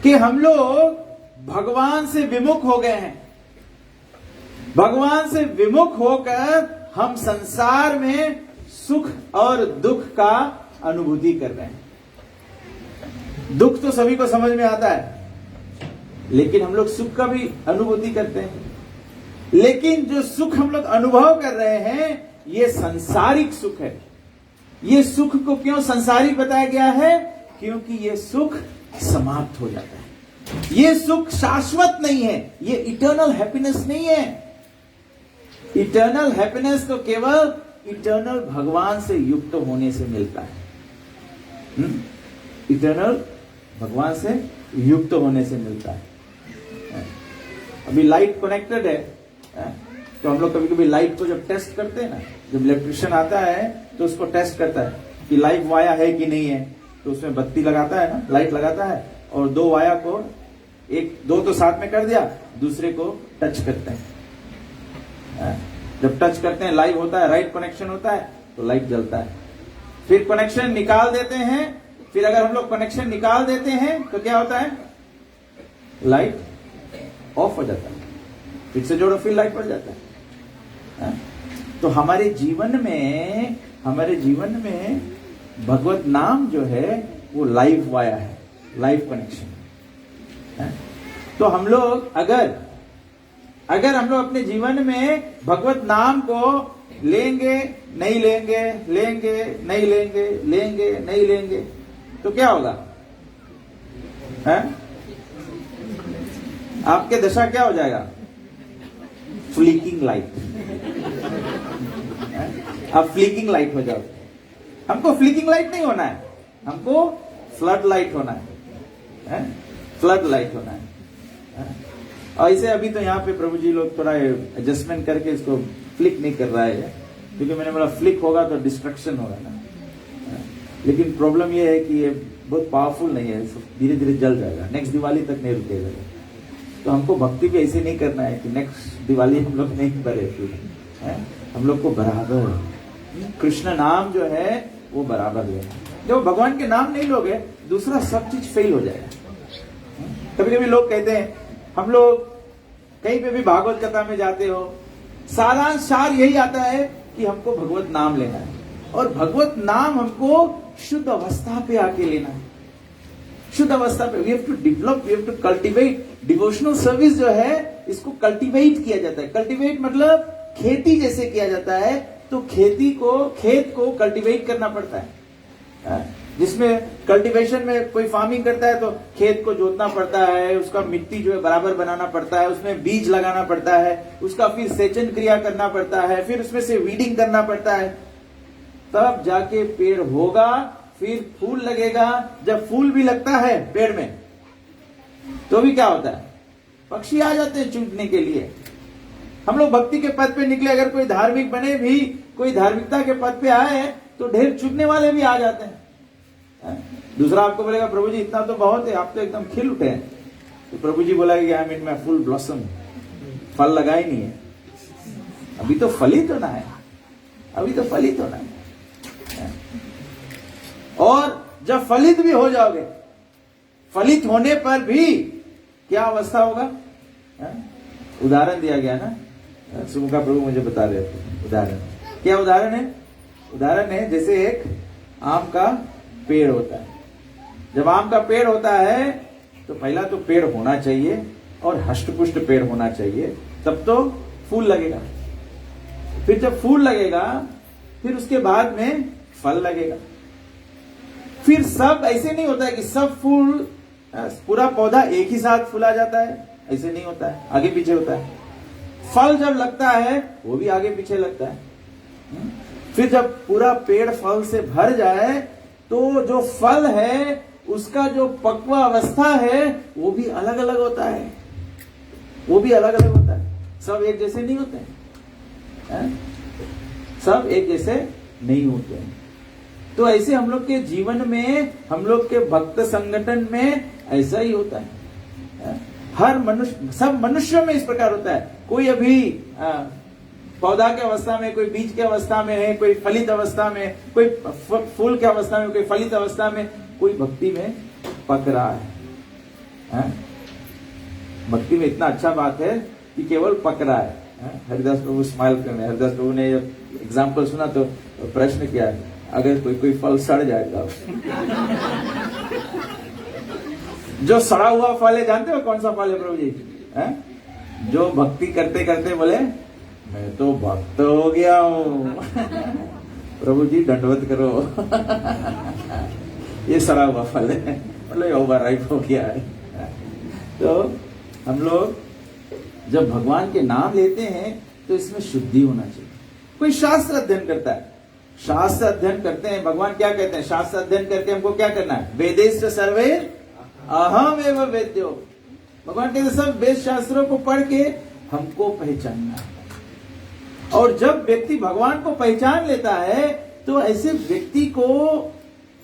कि हम लोग भगवान से विमुख हो गए हैं। भगवान से विमुख होकर हम संसार में सुख और दुख का अनुभूति कर रहे हैं। दुख तो सभी को समझ में आता है, लेकिन हम लोग सुख का भी अनुभूति करते हैं। लेकिन जो सुख हम लोग अनुभव कर रहे हैं ये सांसारिक सुख है। ये सुख को क्यों सांसारिक बताया गया है? क्योंकि ये सुख समाप्त हो जाता है। ये सुख शाश्वत नहीं है, ये इटर्नल हैप्पीनेस नहीं है। इटर्नल हैप्पीनेस तो केवल इटर्नल भगवान से युक्त होने से मिलता है। इटर्नल भगवान से युक्त होने से मिलता है। अभी लाइट कनेक्टेड है, तो हम लोग कभी कभी लाइट को जब टेस्ट करते हैं ना, जब इलेक्ट्रिशियन आता है तो उसको टेस्ट करता है कि लाइट वाया है कि नहीं है। तो उसमें बत्ती लगाता है ना, लाइट लगाता है और दो वाया को दो तो साथ में कर दिया, दूसरे को टच करते हैं। जब टच करते हैं लाइव होता है, राइट कनेक्शन होता है तो लाइट जलता है। फिर कनेक्शन निकाल देते हैं। फिर अगर हम लोग कनेक्शन निकाल देते हैं तो क्या होता है? लाइट ऑफ हो जाता है। फिर से जोड़ो, फिर लाइट बढ़ जाता है। तो हमारे जीवन में भगवत नाम जो है वो लाइव वाया है। Life connection. तो हम लोग अगर हम लोग अपने जीवन में भगवत नाम को लेंगे नहीं लेंगे, लेंगे नहीं लेंगे, लेंगे नहीं लेंगे, तो क्या होगा? है? आपके दशा क्या हो जाएगा? Flicking light. आप फ्लिकिंग लाइट हो जाओ। हमको फ्लिकिंग लाइट नहीं होना है, हमको फ्लड लाइट होना है, फ्लड लाइट होना है। और इसे अभी तो यहाँ पे प्रभु जी लोग थोड़ा एडजस्टमेंट करके इसको फ्लिक नहीं कर रहा है, क्योंकि मैंने बोला फ्लिक होगा तो डिस्ट्रक्शन होगा ना। लेकिन प्रॉब्लम ये है कि ये बहुत पावरफुल नहीं है, धीरे धीरे जल जाएगा, नेक्स्ट दिवाली तक नहीं रुकेगा। तो हमको भक्ति भी ऐसे नहीं करना है कि नेक्स्ट दिवाली हम लोग नहीं करे, हम लोग को बराबर कृष्ण नाम जो है वो बराबर लेना। जब भगवान के नाम नहीं लोगे, दूसरा सब चीज फेल हो जाएगा। कभी कभी लोग कहते हैं, हम लोग कहीं पे भी भागवत कथा में जाते हो, सारांश सार यही आता है कि हमको भगवत नाम लेना है, और भगवत नाम हमको शुद्ध अवस्था पे आके लेना है। शुद्ध अवस्था पे we have to develop, we have to cultivate. Devotional service जो है इसको कल्टीवेट किया जाता है। कल्टीवेट मतलब खेती जैसे किया जाता है, तो खेत को कल्टीवेट करना पड़ता है। जिसमें कल्टीवेशन में कोई फार्मिंग करता है तो खेत को जोतना पड़ता है, उसका मिट्टी जो है बराबर बनाना पड़ता है, उसमें बीज लगाना पड़ता है, उसका फिर सेचन क्रिया करना पड़ता है, फिर उसमें से वीडिंग करना पड़ता है, तब जाके पेड़ होगा, फिर फूल लगेगा। जब फूल भी लगता है पेड़ में तो भी क्या होता है? पक्षी आ जाते हैं चुनने के लिए। हम लोग भक्ति के पद पे निकले, अगर कोई धार्मिक बने भी, कोई धार्मिकता के पद पे आए तो ढेर चुनने वाले भी आ जाते हैं। दूसरा आपको बोलेगा, प्रभु जी इतना तो बहुत है, आप तो एकदम खिल उठे हैं। तो प्रभु जी बोला कि I M in my full blossom, फल लगा ही नहीं है, अभी तो फलित होना है, अभी तो फलित होना है। और जब फलित भी हो जाओगे, फलित होने पर भी क्या अवस्था होगा? उदाहरण दिया गया ना, सुमुखा प्रभु मुझे बता रहे थे उदाहरण। क्या उदाहरण है? उदाहरण है जैसे एक आम का पेड़ होता है। जब आम का पेड़ होता है तो पहला तो पेड़ होना चाहिए और हष्टपुष्ट पेड़ होना चाहिए, तब तो फूल लगेगा। फिर जब फूल लगेगा, फिर उसके बाद में फल लगेगा। फिर सब ऐसे नहीं होता है कि सब फूल, पूरा पौधा एक ही साथ फूला जाता है, ऐसे नहीं होता है, आगे पीछे होता है। फल जब लगता है वो भी आगे पीछे लगता है। फिर जब पूरा पेड़ फल से भर जाए तो जो फल है उसका जो पक्व अवस्था है वो भी अलग अलग होता है, वो भी अलग अलग होता है। सब एक जैसे नहीं होते हैं, सब एक जैसे नहीं होते हैं। तो ऐसे हम लोग के जीवन में, हम लोग के भक्त संगठन में ऐसा ही होता है। हर मनुष्य, सब मनुष्यों में इस प्रकार होता है। कोई अभी पौधा के अवस्था में, कोई बीज के अवस्था में है, कोई फलित अवस्था में, कोई फूल के अवस्था में, कोई फलित अवस्था में, कोई भक्ति में पक रहा है। भक्ति में इतना अच्छा बात है कि केवल पक रहा है। हरिदास प्रभु स्माइल कर रहे हैं। हरिदास प्रभु ने जब एग्जाम्पल सुना तो प्रश्न किया, अगर कोई फल सड़ जाएगा, जो सड़ा हुआ फल है जानते हो कौन सा फल है प्रभु जी? जो भक्ति करते करते बोले मैं तो भक्त हो गया हूं, प्रभु जी दंडवत करो। ये सड़ा हुआ फल है, मतलब ओवर राइप हो गया है। तो हम लोग जब भगवान के नाम लेते हैं तो इसमें शुद्धि होना चाहिए। कोई शास्त्र अध्ययन करता है, शास्त्र अध्ययन करते हैं, भगवान क्या कहते हैं? शास्त्र अध्ययन करके हमको क्या करना है? वेदेश सर्वे अहम एवं वेद्यो। भगवान कहते हैं सब वेद शास्त्रों को पढ़ के हमको पहचानना है। और जब व्यक्ति भगवान को पहचान लेता है तो ऐसे व्यक्ति को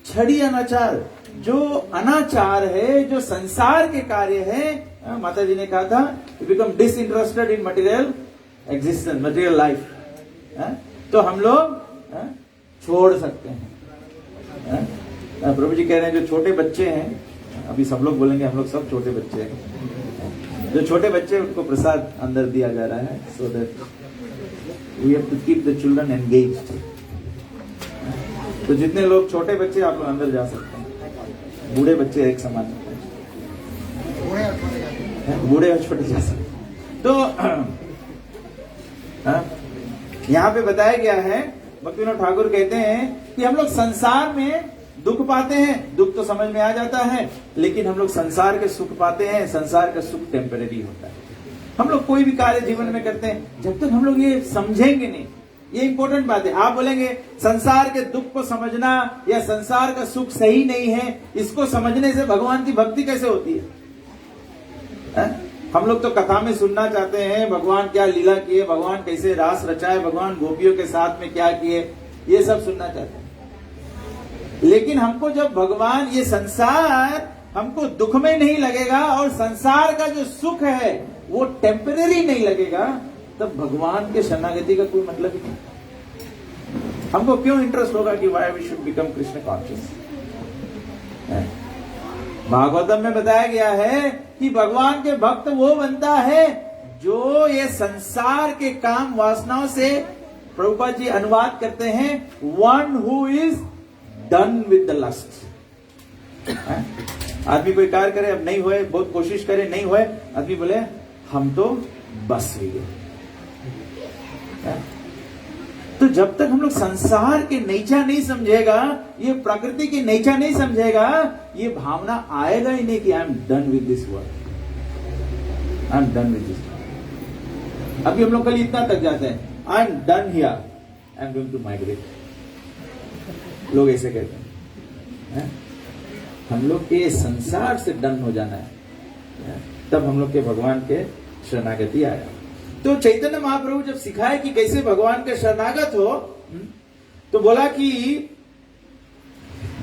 छड़ी अनाचार, जो अनाचार है, जो संसार के कार्य है, माता जी ने कहा था, बिकम डिसइंटरेस्टेड इन मटेरियल एग्जिस्टेंस, मटेरियल लाइफ, तो हम लोग छोड़ सकते हैं। प्रभु जी कह रहे हैं जो छोटे बच्चे हैं, अभी सब लोग बोलेंगे हम लोग सब छोटे बच्चे हैं, जो छोटे बच्चे उनको प्रसाद अंदर दिया जा रहा है, so that we have to keep the children engaged. तो जितने लोग छोटे बच्चे आप लोग अंदर जा सकते हैं, बूढ़े बच्चे एक समान। बूढ़े और छोटे जैसे। तो यहाँ पे बताया गया है, भक्तिविनोद ठाकुर कहते हैं कि हम लोग संसार में दुख पाते हैं, दुख तो समझ में आ जाता है, लेकिन हम लोग संसार के सुख पाते हैं। संसार का सुख टेम्परेरी होता है। हम लोग कोई भी कार्य जीवन में करते हैं, जब तक हम लोग ये समझेंगे नहीं, ये इंपॉर्टेंट बात है। आप बोलेंगे संसार के दुख को समझना या संसार का सुख सही नहीं है, इसको समझने से भगवान की भक्ति कैसे होती है? हम लोग तो कथा में सुनना चाहते हैं, भगवान क्या लीला किए, भगवान कैसे रास रचाए, भगवान गोपियों के साथ में क्या किए, ये सब सुनना चाहते हैं। लेकिन हमको जब भगवान, ये संसार हमको दुख में नहीं लगेगा और संसार का जो सुख है वो टेम्परेरी नहीं लगेगा, तब भगवान के शरणागति का कोई मतलब ही नहीं। हमको क्यों इंटरेस्ट होगा कि why we should become Krishna conscious? Bhagavatam में बताया गया है कि भगवान के भक्त वो बनता है जो ये संसार के काम वासनाओं से, प्रभुपाद जी अनुवाद करते हैं, one who is done with the lust. आदमी कोई कार्य करे, अब नहीं हुए, बहुत कोशिश करे, नहीं हुए, आदमी बोले हम तो बस हो गए। तो जब तक हम लोग संसार के नेचर नहीं समझेगा, ये प्रकृति की नेचर नहीं समझेगा, ये भावना आएगा ही नहीं कि I am done with this world, I am done with this world. अभी हम लोग कल इतना तक जाते हैं, I am done here, I am going to migrate. लोग ऐसे कहते हैं। हम लोग के संसार से डन हो जाना है, तब हम लोग के भगवान के शरणागति आया। तो चैतन्य महाप्रभु जब सिखाए कि कैसे भगवान के शरणागत हो, तो बोला कि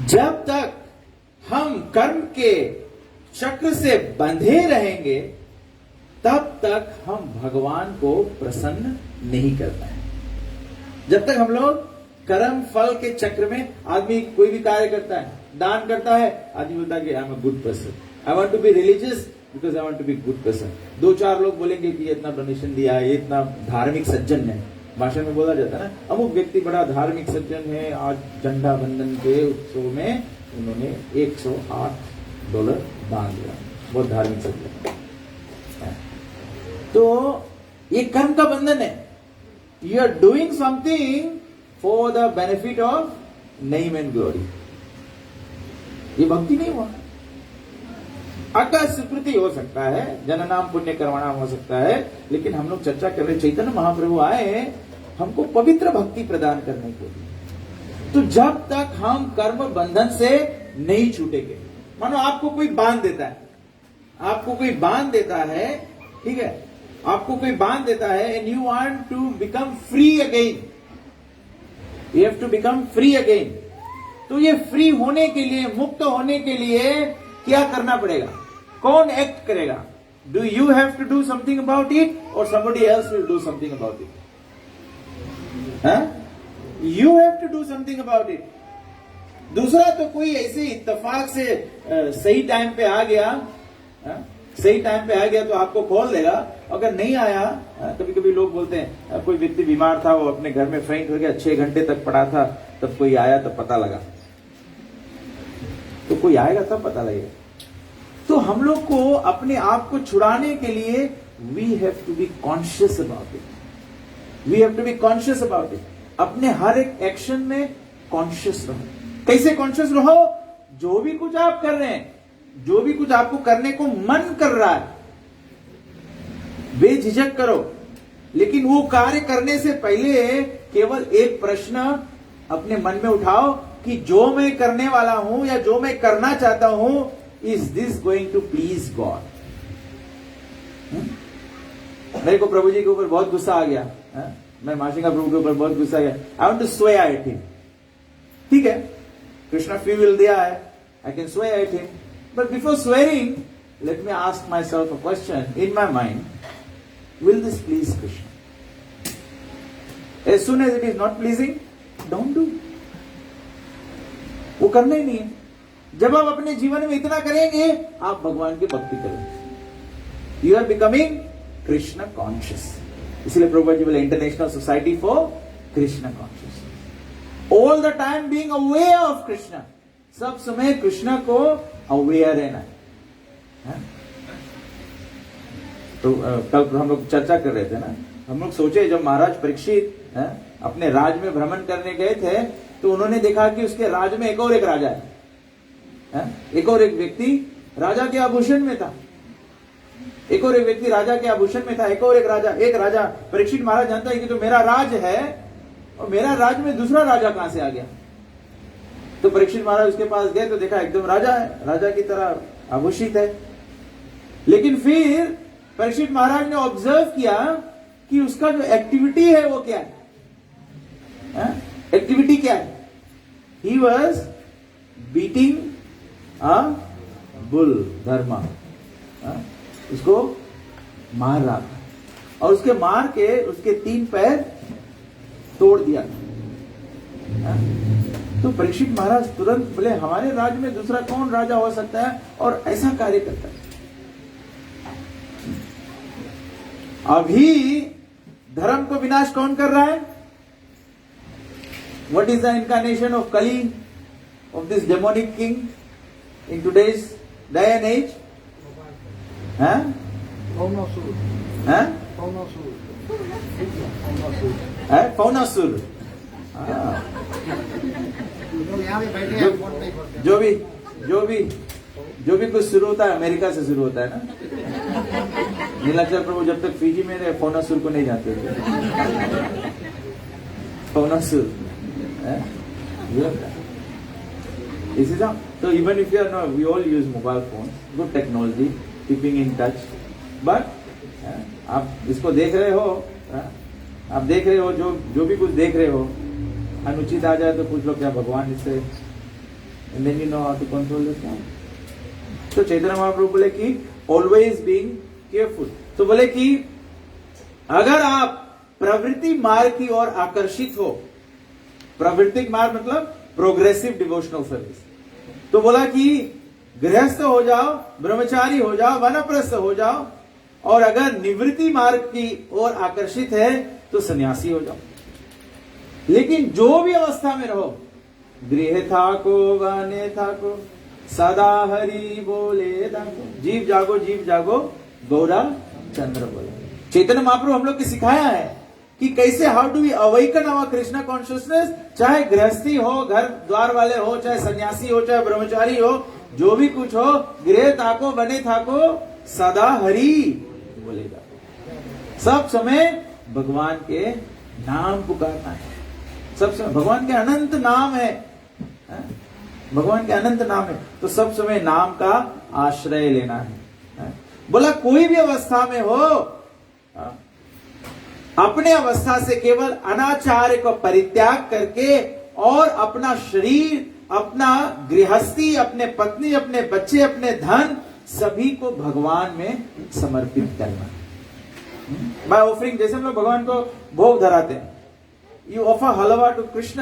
जब तक हम कर्म के चक्र से बंधे रहेंगे, तब तक हम भगवान को प्रसन्न नहीं कर पाए। जब तक हम लोग कर्म फल के चक्र में, आदमी कोई भी कार्य करता है, दान करता है, आदमी बोलता है कि I am a good person, I want to be religious because I want to be good person. दो चार लोग बोलेंगे कि ये इतना डोनेशन दिया है, ये इतना धार्मिक सज्जन है। भाषण में बोला जाता है ना, अमुक व्यक्ति बड़ा धार्मिक सज्जन है, आज झंडा बंधन के उत्सव में उन्होंने $108 दान दिया, बहुत धार्मिक सज्जन। तो ये कर्म का बंधन है। You are doing something for the benefit of name and glory. ये भक्ति नहीं हुआ। आकाश स्वीकृति हो सकता है, जननाम पुण्य कर्मणाम हो सकता है, लेकिन हम लोग चर्चा कर रहे, चैतन्य महाप्रभु आए हमको पवित्र भक्ति प्रदान करने के लिए। तो जब तक हम कर्म बंधन से नहीं छूटेंगे, मानो आपको कोई बांध देता है, आपको कोई बांध देता है, ठीक है, आपको कोई बांध देता है, and you want to become free again, you have to become free again. तो ये फ्री होने के लिए, मुक्त होने के लिए क्या करना पड़ेगा? कौन एक्ट करेगा? Do you have to do something about it और somebody else will do something about it? You have to do something about it. दूसरा तो कोई ऐसे इत्तेफाक से सही टाइम पे आ गया, सही टाइम पे आ गया तो आपको खोल देगा। अगर नहीं आया, कभी कभी लोग बोलते हैं कोई व्यक्ति बीमार था, वो अपने घर में फेंट हो गया, 6 घंटे तक पड़ा था, तब कोई आया तब पता लगा। तो कोई आएगा तब पता लगेगा। तो हम लोग को अपने आप को छुड़ाने के लिए we have to be conscious about it, we have to be conscious about it. अपने हर एक एक्शन में कॉन्शियस रहो। कैसे कॉन्शियस रहो? जो भी कुछ आप कर रहे हैं, जो भी कुछ आपको करने को मन कर रहा है, बेझिझक करो, लेकिन वो कार्य करने से पहले केवल एक प्रश्न अपने मन में उठाओ कि जो मैं करने वाला हूं या जो मैं करना चाहता हूं, is this going to please God? मेरे को प्रभु जी के ऊपर बहुत गुस्सा आ गया, मैं माशिका प्रभु के ऊपर बहुत गुस्सा आ गया, I want to swear at him. ठीक है, कृष्णा फ्री विल दिया है, I can swear at him, but before swearing let me ask myself a question in my mind, will this please Krishna? As soon as it is not pleasing, don't do. वो करना ही नहीं है। जब आप अपने जीवन में इतना करेंगे, आप भगवान की भक्ति करेंगे। You are becoming Krishna conscious. इसलिए प्रभुपाद जी बोले international society for Krishna conscious. All the time being aware of Krishna, सब समय कृष्ण को अवेयर रहना है। तो कल हम लोग चर्चा कर रहे थे ना, हम लोग सोचे जब महाराज परीक्षित अपने राज में भ्रमण करने गए थे तो उन्होंने देखा कि उसके राज में एक और एक राजा है, एक और एक व्यक्ति राजा के आभूषण में था, एक और एक व्यक्ति राजा के आभूषण में था, एक और एक राजा परीक्षित महाराज जानता है कि तो मेरा राज है और मेरा राज में दूसरा राजा कहां से आ गया। तो परीक्षित महाराज उसके पास गए तो देखा एकदम राजा है, राजा की तरह आभूषित है। लेकिन फिर परीक्षित महाराज ने ऑब्जर्व किया कि उसका जो एक्टिविटी है वो क्या है, एक्टिविटी क्या है। He was beating a bull, dharma, उसको मार रहा था और उसके मार के उसके 3 पैर तोड़ दिया। तो परीक्षित महाराज तुरंत बोले हमारे राज्य में दूसरा कौन राजा हो सकता है और ऐसा कार्य करता है। अभी धर्म को विनाश कौन कर रहा है? What is the incarnation of Kali, of this demonic king in today's day and age? Faunasur. जो भी कुछ शुरू होता है अमेरिका से शुरू होता है ना। नीलाचल प्रभु जब तक फीजी में रहे फाउनासुर को नहीं जानते थे। फाउनासुर, this is how. So even if you are not, we all use mobile phones, good technology, keeping in touch. But आप इसको देख रहे हो, आप देख रहे हो जो भी कुछ देख रहे हो, अनुचित आ जाए तो पूछ लो क्या भगवान इससे, and then you know how to control this now. तो चैतन्य महाप्रभु बोले कि always being careful. तो बोले कि अगर आप प्रवृत्ति मार्ग की ओर आकर्षित हो, प्रवृत्ति मार्ग मतलब प्रोग्रेसिव डिवोशनल सर्विस, तो बोला कि गृहस्थ हो जाओ, ब्रह्मचारी हो जाओ, वानप्रस्थ हो जाओ, और अगर निवृत्ति मार्ग की ओर आकर्षित है तो सन्यासी हो जाओ। लेकिन जो भी अवस्था में रहो, गृह था को वने था को, सदा हरि बोले दाको, जीव जागो गौरा चंद्र बोले। चैतन्य महाप्रभु हम लोग की सिखाया है कि कैसे, how do we awaken our Krishna consciousness. चाहे गृहस्थी हो, घर द्वार वाले हो, चाहे सन्यासी हो, चाहे ब्रह्मचारी हो, जो भी कुछ हो, गृह ताको बने थाको, सदा हरि बोलेगा। सब समय भगवान के नाम पुकारना है, सब समय भगवान के अनंत नाम है, भगवान के अनंत नाम है, तो सब समय नाम का आश्रय लेना है। बोला कोई भी अवस्था में हो, अपने अवस्था से केवल अनाचार्य को परित्याग करके और अपना शरीर, अपना गृहस्थी, अपने पत्नी, अपने बच्चे, अपने धन, सभी को भगवान में समर्पित करना। बाय ऑफरिंग, जैसे हम लोग भगवान को भोग धराते हैं, you offer halwa to Krishna.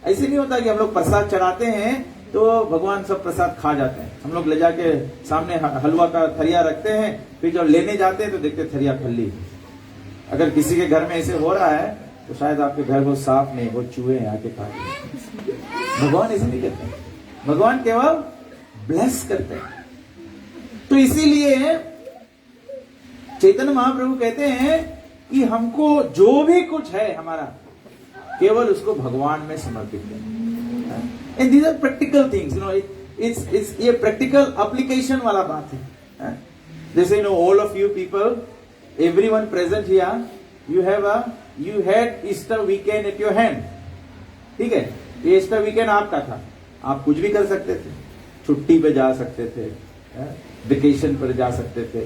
ऐसे नहीं होता कि हम लोग प्रसाद चढ़ाते हैं तो भगवान सब प्रसाद खा जाते हैं। हम लोग ले जाके सामने हलवा का थरिया रखते हैं, फिर जब लेने जाते हैं तो देखते थरिया खाली। अगर किसी के घर में ऐसे हो रहा है तो शायद आपके घर वो साफ नहीं, वो चूहे आके खा गए। भगवान ऐसे नहीं करते, भगवान केवल ब्लेस करते हैं। तो इसीलिए चैतन्य महाप्रभु कहते हैं कि हमको जो भी कुछ है हमारा, केवल उसको भगवान में समर्पित करें। And these are practical things, you know, it's ये प्रैक्टिकल एप्लीकेशन वाला बात है। जैसे you know, all of you people, everyone present here, you had Easter weekend at your hand, ठीक है। ये Easter weekend आपका था, आप कुछ भी कर सकते थे, छुट्टी पे जा सकते थे, वेकेशन पर जा सकते थे,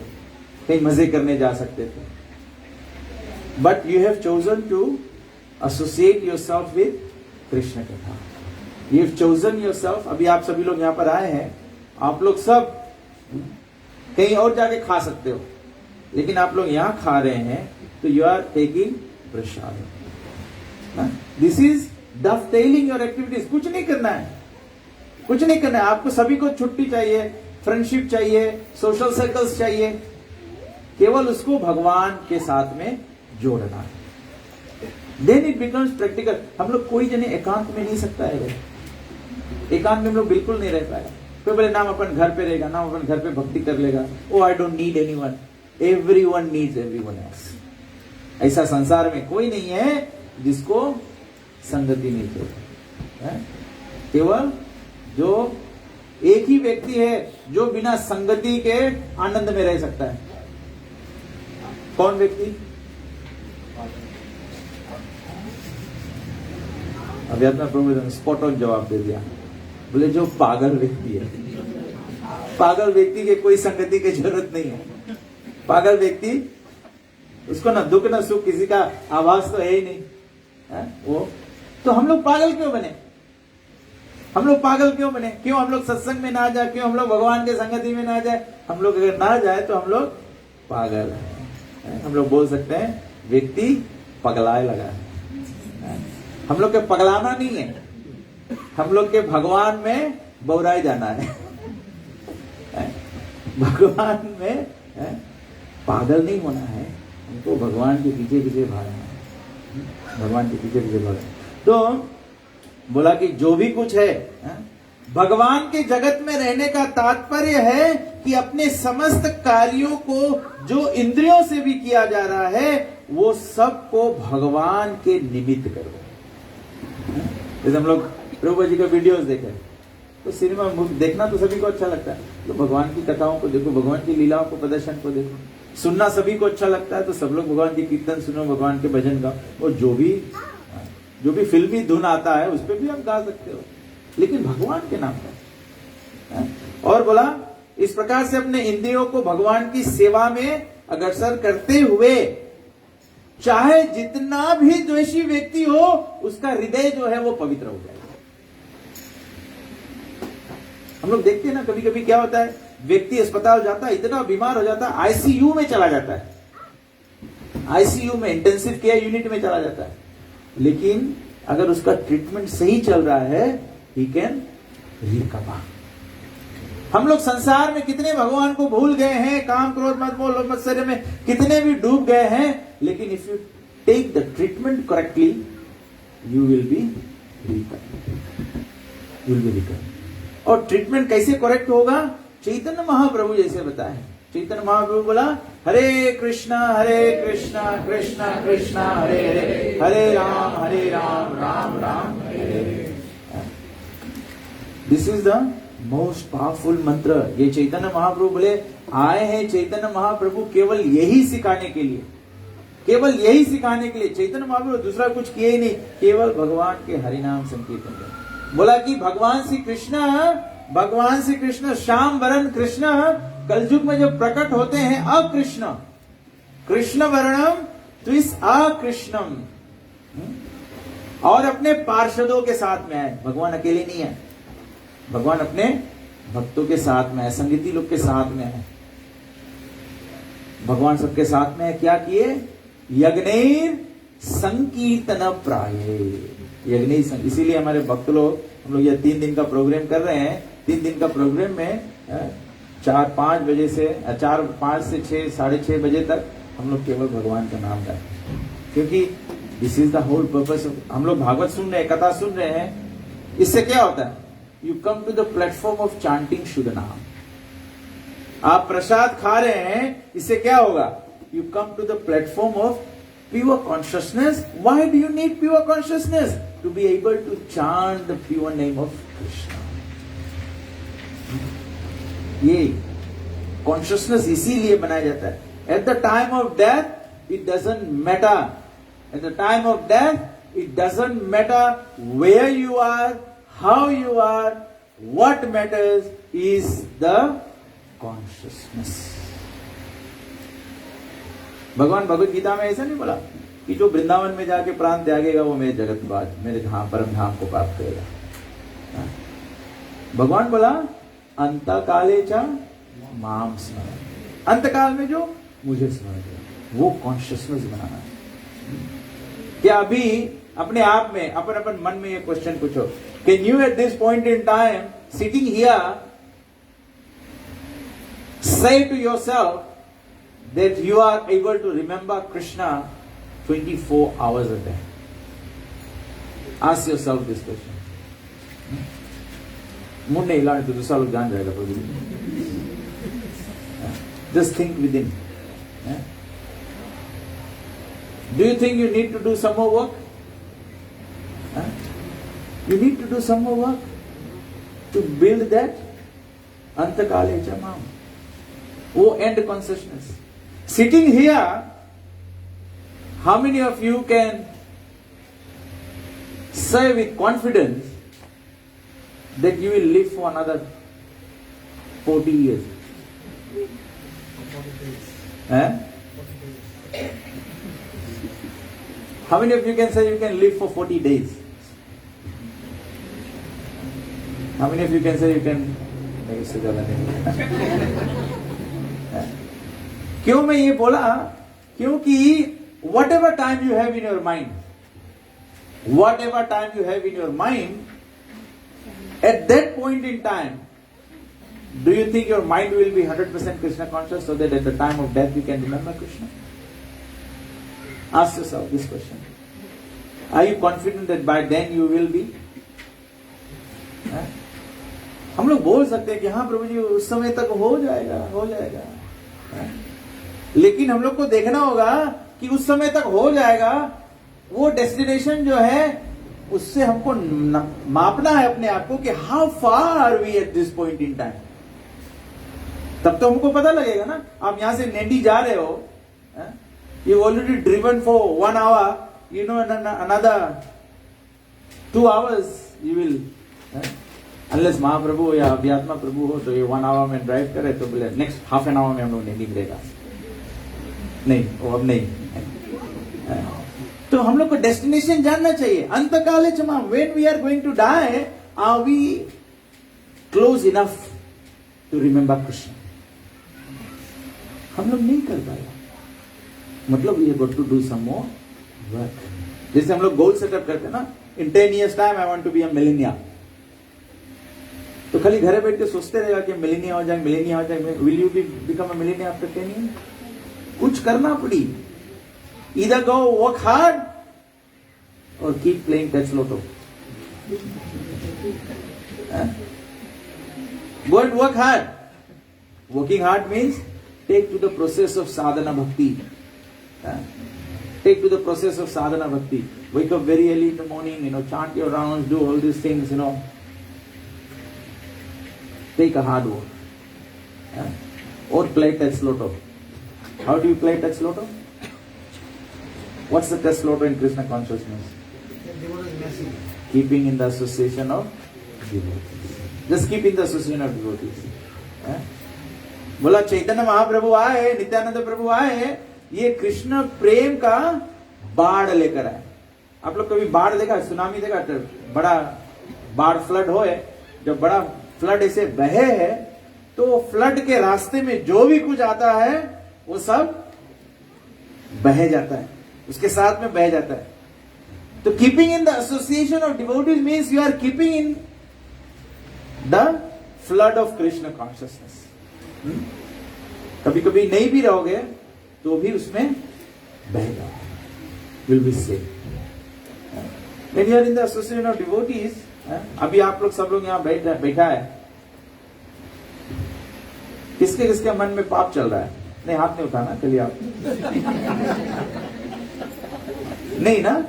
कहीं मजे करने जा सकते थे, but you have chosen to associate yourself with Krishna katha. You have chosen yourself. अभी आप सभी लोग यहां पर आए हैं, आप लोग सब कहीं और जाके खा सकते हो, लेकिन आप लोग यहां खा रहे हैं तो you are taking prasad. This is dovetailing your activities. कुछ नहीं करना है, कुछ नहीं करना है। आपको सभी को छुट्टी चाहिए, फ्रेंडशिप चाहिए, सोशल सर्कल्स चाहिए, केवल उसको भगवान के साथ में जोड़ना है। Then it becomes practical. हम लोग कोई जने एकांत में नहीं सकता है, एकांत में हम लोग बिल्कुल नहीं रह पाएगा। कोई बोले नाम अपन घर पे रहेगा, नाम अपन घर पे भक्ति कर लेगा, oh I don't need anyone. everyone needs everyone else. ऐसा संसार में कोई नहीं है जिसको संगति नहीं चाहिए। केवल जो एक ही व्यक्ति है जो बिना संगति के आनंद में रह सकता है। कौन व्यक्ति? अभी अपना प्रभु स्पॉट ऑन जवाब दे दिया, बोले जो पागल व्यक्ति है। पागल व्यक्ति के कोई संगति की जरूरत नहीं है। पागल व्यक्ति, उसको ना दुख ना सुख किसी का आवाज तो है ही नहीं है? वो तो हम लोग पागल क्यों बने? हम लोग पागल क्यों बने? क्यों हम लोग सत्संग में ना जाए? क्यों हम लोग भगवान के संगति में ना जाए? हम लोग अगर ना जाए तो हम लोग पागल हैं। हम लोग बोल सकते हैं व्यक्ति पगलाए लगा है। हम लोग के पगलाना नहीं है, हम लोग के भगवान में बौराए जाना है। भगवान में पागल नहीं होना है, हमको भगवान के पीछे पीछे भागना है। भगवान के पीछे पीछे भागना। तो बोला कि जो भी कुछ है, भगवान के जगत में रहने का तात्पर्य है कि अपने समस्त कार्यों को जो इंद्रियों से भी किया जा रहा है वो सबको भगवान के निमित्त करो। जैसे हम लोग प्रभु जी का वीडियोस देखे तो सिनेमा देखना तो सभी को अच्छा लगता है, तो भगवान की कथाओं को देखो, भगवान की लीलाओं को, प्रदर्शन को देखो। सुनना सभी को अच्छा लगता है तो सब लोग भगवान की कीर्तन सुनो, भगवान के भजन गाओ। और जो भी फिल्मी धुन आता है उस पर भी हम गा सकते हो, लेकिन भगवान के नाम पर। और बोला इस प्रकार से अपने इंद्रियों को भगवान की सेवा में अग्रसर करते हुए चाहे जितना भी द्वेषी व्यक्ति हो उसका हृदय जो है वो पवित्र हो जाएगा। हम लोग देखते हैं ना, कभी कभी क्या होता है, व्यक्ति अस्पताल जाता है, इतना बीमार हो जाता है, आईसीयू में चला जाता है, आईसीयू में, इंटेंसिव केयर यूनिट में चला जाता है। लेकिन अगर उसका ट्रीटमेंट सही चल रहा है, ही कैन रिकवर। हम लोग संसार में कितने भगवान को भूल गए हैं, काम क्रोध मत मोह लोभ मत्सर्य में कितने भी डूब गए हैं, लेकिन if you take the treatment correctly you will be recover. और ट्रीटमेंट कैसे करेक्ट होगा? चैतन्य महाप्रभु जैसे बताए। चैतन्य महाप्रभु बोला Hare Krishna Krishna Krishna Hare Hare, Hare Ram Ram Ram Hare Hare. This is the most powerful mantra. ये चैतन्य महाप्रभु बोले आए हैं चैतन्य महाप्रभु केवल यही सिखाने के लिए, केवल यही सिखाने के लिए। चैतन्य महाप्रभु दूसरा कुछ किए ही नहीं, केवल भगवान के हरिनाम संकीर्तन। बोला कि भगवान श्री कृष्ण श्याम वरण कृष्ण कलयुग में जब प्रकट होते हैं अकृष्ण, कृष्ण वर्णम त्विस अकृष्णम, और अपने पार्षदों के साथ में आए। भगवान अकेले नहीं है, भगवान अपने भक्तों के साथ में है, संगीती लोग के साथ में है। भगवान सबके साथ में है। क्या किए? यज्ञैर संकीर्तन प्राय। यज्ञ, इसीलिए हमारे भक्त लोग, हम लोग ये 3 दिन का प्रोग्राम कर रहे हैं। 3 दिन का प्रोग्राम में 4-5 बजे से 4-5 से 6 साढ़े 6 बजे तक हम लोग केवल भगवान का नाम गाते हैं, क्योंकि this is the whole purpose. हम लोग भागवत सुन रहे हैं, कथा सुन रहे हैं, इससे क्या होता है? You come to the platform of chanting शुद्ध नाम। आप प्रसाद खा रहे हैं, इससे क्या होगा? You come to the platform of pure consciousness. Why do you need pure consciousness? To be able to chant the pure name of Krishna. ये consciousness इसीलिए बनाया जाता है। At the time of death, it doesn't matter. At the time of death, it doesn't matter where you are, how you are. What matters is the consciousness. भगवान भगवत गीता में ऐसा नहीं बोला कि जो वृंदावन में जाके प्राण त्यागेगा वो मेरे जगतबाज, मेरे धाम परम धाम को प्राप्त करेगा। भगवान बोला अंतकाले चा माम स्मरण, अंतकाल में जो मुझे स्मरण करेगा, वो कॉन्शियसनेस बनाना है। क्या अभी अपने आप में अपन मन में ये क्वेश्चन पूछो, can you at this point in time sitting here say to yourself that you are able to remember Krishna 24 hours a day? Ask yourself this question. मुंह नहीं हिलाने तो दूसरा लोग जान जाएगा। Just think within. Do you think you need to do some more work? Huh? You need to do some more work to build that Antakale Chamam. Oh, end consciousness. Sitting here, how many of you can say with confidence that you will live for another 40 years? Eh? How many of you can say you can live for 40 days? How many of you can say you can... क्यों मैं ये बोला? क्योंकि whatever time you have in your mind, at that point in time, do you think your mind will be 100% Krishna conscious so that at the time of death you can remember Krishna? Ask yourself this question. Are you confident that by then you will be? हम लोग बोल सकते हैं कि हाँ प्रभु जी उस समय तक हो जाएगा, लेकिन हम लोग को देखना होगा कि उस समय तक हो जाएगा, वो डेस्टिनेशन जो है उससे हमको मापना है अपने आप को कि how far are we at this point in time. तब तो हमको पता लगेगा ना. आप यहां से नेंडी जा रहे हो, you already driven for 1 hour, you know another 2 hours you will, unless महाप्रभु या अध्यात्मा प्रभु हो तो ये 1 hour में ड्राइव करे तो बोले नेक्स्ट हाफ एन आवर में हम लोग नहीं निकलेगा. नहीं, वो अब नहीं. तो हम लोग को डेस्टिनेशन जानना चाहिए. अंतकाले चमा, when we are going to die, are we close enough to remember Krishna? हम लोग नहीं कर पाए. मतलब we have got to do some more work. जैसे हम लोग गोल सेटअप करते हैं ना, in 10 years time I want to be a millionaire. तो खाली घरे बैठ के सोचते रहेगा कि मिलेनिया हो जाए. Will you become a millionaire after 10 years? कुछ करना पड़ी. Either go work hard or keep playing Touch Lotto. Go and work hard. Working hard means take to the process of sadhana bhakti. Take to the process of sadhana bhakti. Wake up very early in the morning, chant your rounds, do all these things, Take a hard work. Or play Touch Lotto. How do you play Touch Lotto? What's the Touch Lotto in Krishna consciousness? Keeping in the association of devotees. Just keep in the association of devotees. बोला चैतन्य महाप्रभु आए, नित्यानंद प्रभु आए, ये कृष्ण प्रेम का बाढ़ लेकर आए. आप लोग कभी बाढ़ देखा, सुनामी देखा? तो बड़ा बाढ़ फ्लड हो है, जब बड़ा फ्लड ऐसे बहे है तो फ्लड के रास्ते में जो भी कुछ आता है वो सब बह जाता है, उसके साथ में बह जाता है. तो keeping in the association of devotees means you are keeping in the flood of Krishna consciousness. कभी कभी नहीं भी रहोगे तो भी उसमें बह जाओगे. Will be safe when you are in the association of devotees. अभी आप लोग सब लोग यहां बैठा है, किसके किसके मन में पाप चल रहा है? नहीं, हाथ नहीं उठाना, चलिए आप. नहीं ना?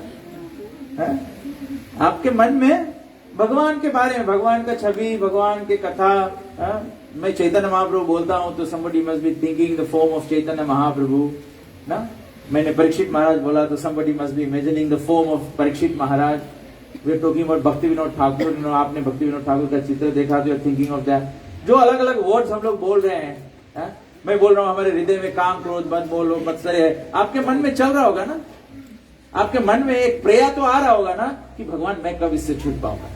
आपके मन में भगवान के बारे में, भगवान का छवि, भगवान के कथा. मैं चैतन्य महाप्रभु बोलता हूं तो somebody must be thinking the form of Chaitanya Mahaprabhu ना. मैंने परीक्षित महाराज बोला तो somebody must be imagining the form of Parikshit Maharaj. we are talking about भक्ति विनोद ठाकुर. आपने भक्ति विनोद ठाकुर का चित्र देखा तो you are thinking of that. जो अलग अलग वर्ड्स हम लोग बोल रहे हैं, मैं बोल रहा हूं हमारे हृदय में काम क्रोध मत बोलो मत्सर्य है, आपके मन में चल रहा होगा ना. आपके मन में एक प्रेया तो आ रहा होगा ना कि भगवान मैं कब इससे छूट पाऊंगा.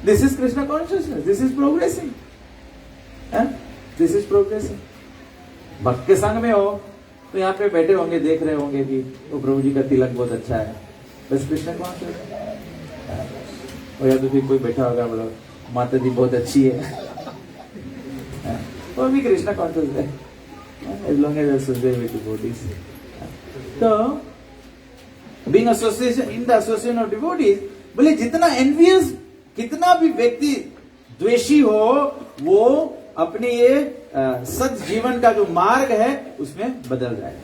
This is Krishna consciousness. This is progressing. This is progressing. भक्त के संग में हो तो यहाँ पे बैठे होंगे, देख रहे होंगे कि वो प्रभु जी का तिलक बहुत अच्छा है, बस कृष्ण कॉन्शियसनेस. और या तो फिर कोई बैठा होगा बोला माता जी बहुत अच्छी है, वो भी कृष्ण कॉन्शियस है. as long as associated with devotees. So being association in the association of devotees, बोले जितना envious, कितना भी व्यक्ति द्वेषी हो, वो अपने ये सत जीवन का जो मार्ग है उसमें बदल जाएगा.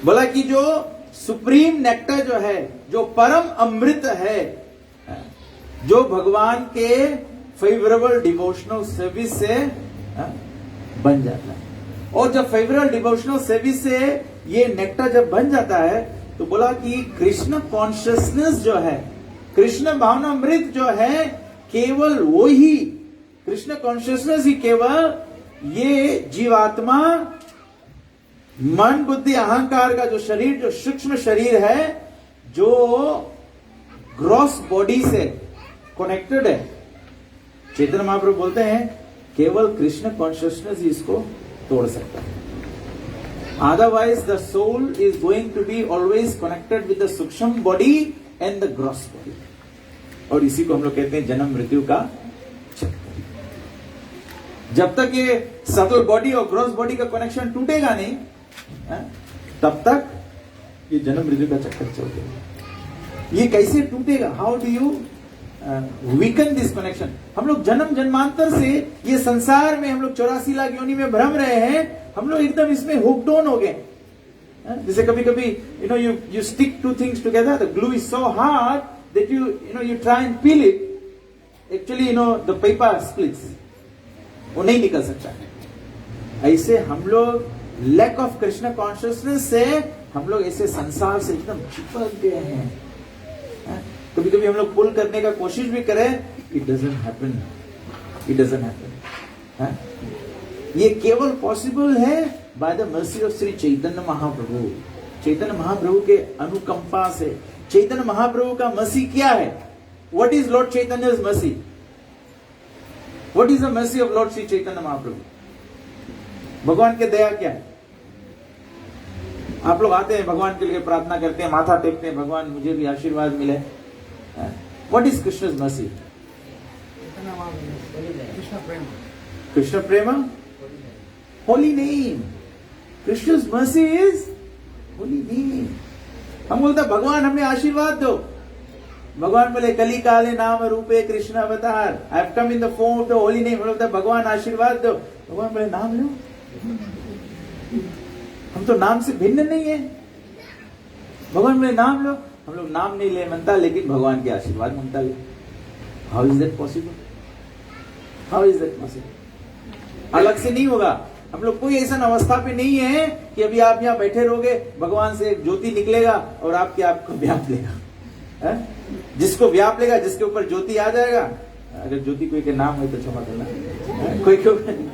बोला कि जो सुप्रीम नेक्टर जो है, जो परम अमृत है, जो भगवान के फेवरेबल डिवोशनल सर्विस से बन जाता है। और जब फेवरेबल डिवोशनल सर्विस से ये नेक्टर जब बन जाता है तो बोला कि कृष्ण कॉन्शियसनेस जो है, कृष्ण भावनामृत जो है, केवल वो ही कृष्ण कॉन्शियसनेस ही केवल ये जीवात्मा मन बुद्धि अहंकार का जो शरीर, जो सूक्ष्म शरीर है, जो ग्रॉस बॉडी से कनेक्टेड है, चैतन्य महाप्रभु बोलते हैं केवल कृष्ण कॉन्शियसनेस ही इसको तोड़ सकता है। Otherwise the soul is going to be always connected with the सूक्ष्म body and the gross body, और इसी को हम लोग कहते हैं जन्म मृत्यु का चक्कर। जब तक ये सटल बॉडी और ग्रॉस बॉडी का कनेक्शन टूटेगा नहीं, तब तक ये जन्म मृत्यु का चक्कर चलता। ये कैसे टूटेगा? How do you weaken this connection? हम लोग जन्म जन्मांतर से ये संसार में हम लोग 84 लाख योनि में भ्रम रहे हैं, हम लोग एकदम इसमें हुक्ड ऑन हो गए। जैसे कभी कभी you stick two things together, the glue is so hard that you try and peel it, actually the paper splits, वो नहीं निकल सकता। ऐसे हम लोग लैक ऑफ कृष्ण कॉन्शियसनेस से हम लोग ऐसे संसार से एकदम चिपक गए हैं। कभी कभी हम लोग पुल करने का कोशिश भी करें, it doesn't happen, it doesn't happen. ये केवल पॉसिबल है by the mercy of Shri Chaitanya Mahaprabhu. Chaitanya Mahaprabhu के अनुकंपा से। चैतन्य महाप्रभु का मर्सी क्या है? What is Lord Chaitanya's mercy? What is the mercy of Lord Shri Chaitanya Mahaprabhu? भगवान के दया क्या है? आप लोग आते हैं, भगवान के लिए प्रार्थना करते हैं, माथा टेकते हैं, भगवान मुझे भी आशीर्वाद मिले। What is Krishna's mercy? Krishna प्रेम, holy name. Krishna's mercy is holy name. हम बोलते भगवान हमें आशीर्वाद दो। भगवान बोले कली काले नाम रूपे कृष्ण अवतार, I have come in the form of the holy name. बोलता भगवान आशीर्वाद दो। भगवान बोले नाम लो। हम तो नाम से भिन्न नहीं है। भगवान बोले नाम लो। हम लोग नाम नहीं ले मनता, लेकिन भगवान के आशीर्वाद मनता ले। How is that possible? How is that possible? अलग से नहीं होगा। हम लोग कोई ऐसा अवस्था पे नहीं है कि अभी आप यहाँ बैठे रहोगे, भगवान से एक ज्योति निकलेगा और आपको व्याप लेगा। जिसको व्याप लेगा, जिसके ऊपर ज्योति आ जाएगा, अगर ज्योति कोई के नाम है तो क्षमा करना, कोई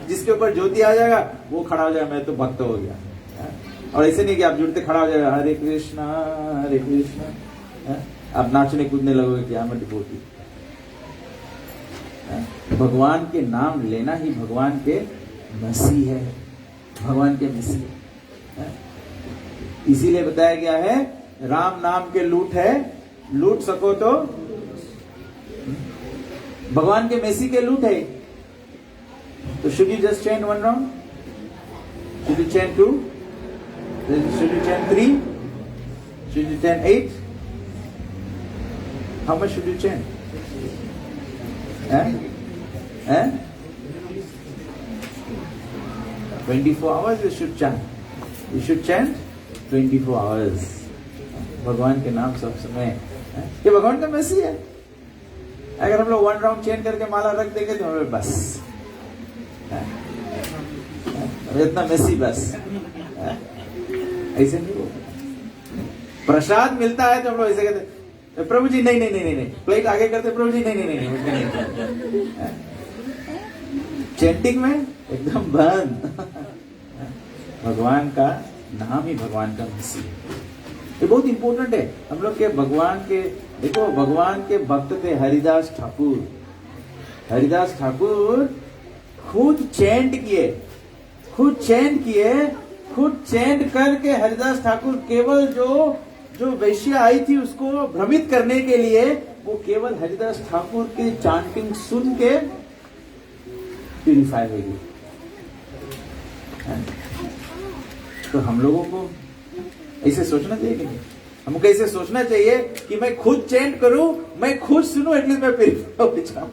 जिसके ऊपर ज्योति आ जाएगा वो खड़ा हो जाएगा, मैं तो भक्त हो गया। और ऐसे नहीं कि आप जुड़ते खड़ा हो जाएगा हरे कृष्णा हरे कृष्णा, आप नाचने कूदने लगोगे कि मैं डिवोटी। भगवान के नाम लेना ही भगवान के मसीह है, भगवान के मसीह है। इसीलिए बताया गया है राम नाम के लूट है, लूट सको तो भगवान के मसीह के लूट है। तो should you just chant one round? Should you chant 2? Should you chant 3? Should you chant 8? How much should you chant? 24 hours you should chant. You should chant 24 hours. भगवान के नाम सब समय। ये भगवान का मैसेज है। अगर हम लोग 1 राउंड चैंट करके माला रख देंगे तो हमें बस इतना मैसेज बस। ऐसे नहीं होगा। प्रसाद मिलता है तो हम लोग ऐसे कहते प्रभु जी नहीं नहीं नहीं नहीं, प्लेट आगे करते प्रभु जी नहीं नहीं नहीं। चैंटिंग में एकदम बंद। भगवान का नाम ही भगवान का मसीह, ये बहुत इंपॉर्टेंट है। हम लोग के भगवान के, देखो भगवान के भक्त थे हरिदास ठाकुर। हरिदास ठाकुर खुद चैंट किए, खुद चैंट किए, खुद चैंट करके हरिदास ठाकुर केवल जो वैश्या आई थी उसको भ्रमित करने के लिए, वो केवल हरिदास ठाकुर के चांटिंग सुन के प्यूरिफाई हो गई। तो हम लोगों को ऐसे सोचना चाहिए कि नहीं? हमको ऐसे सोचना चाहिए कि मैं खुद चैंट करूं, मैं खुद सुनूं, एटलीस्ट मैं प्यूरिफाई हो जाऊं।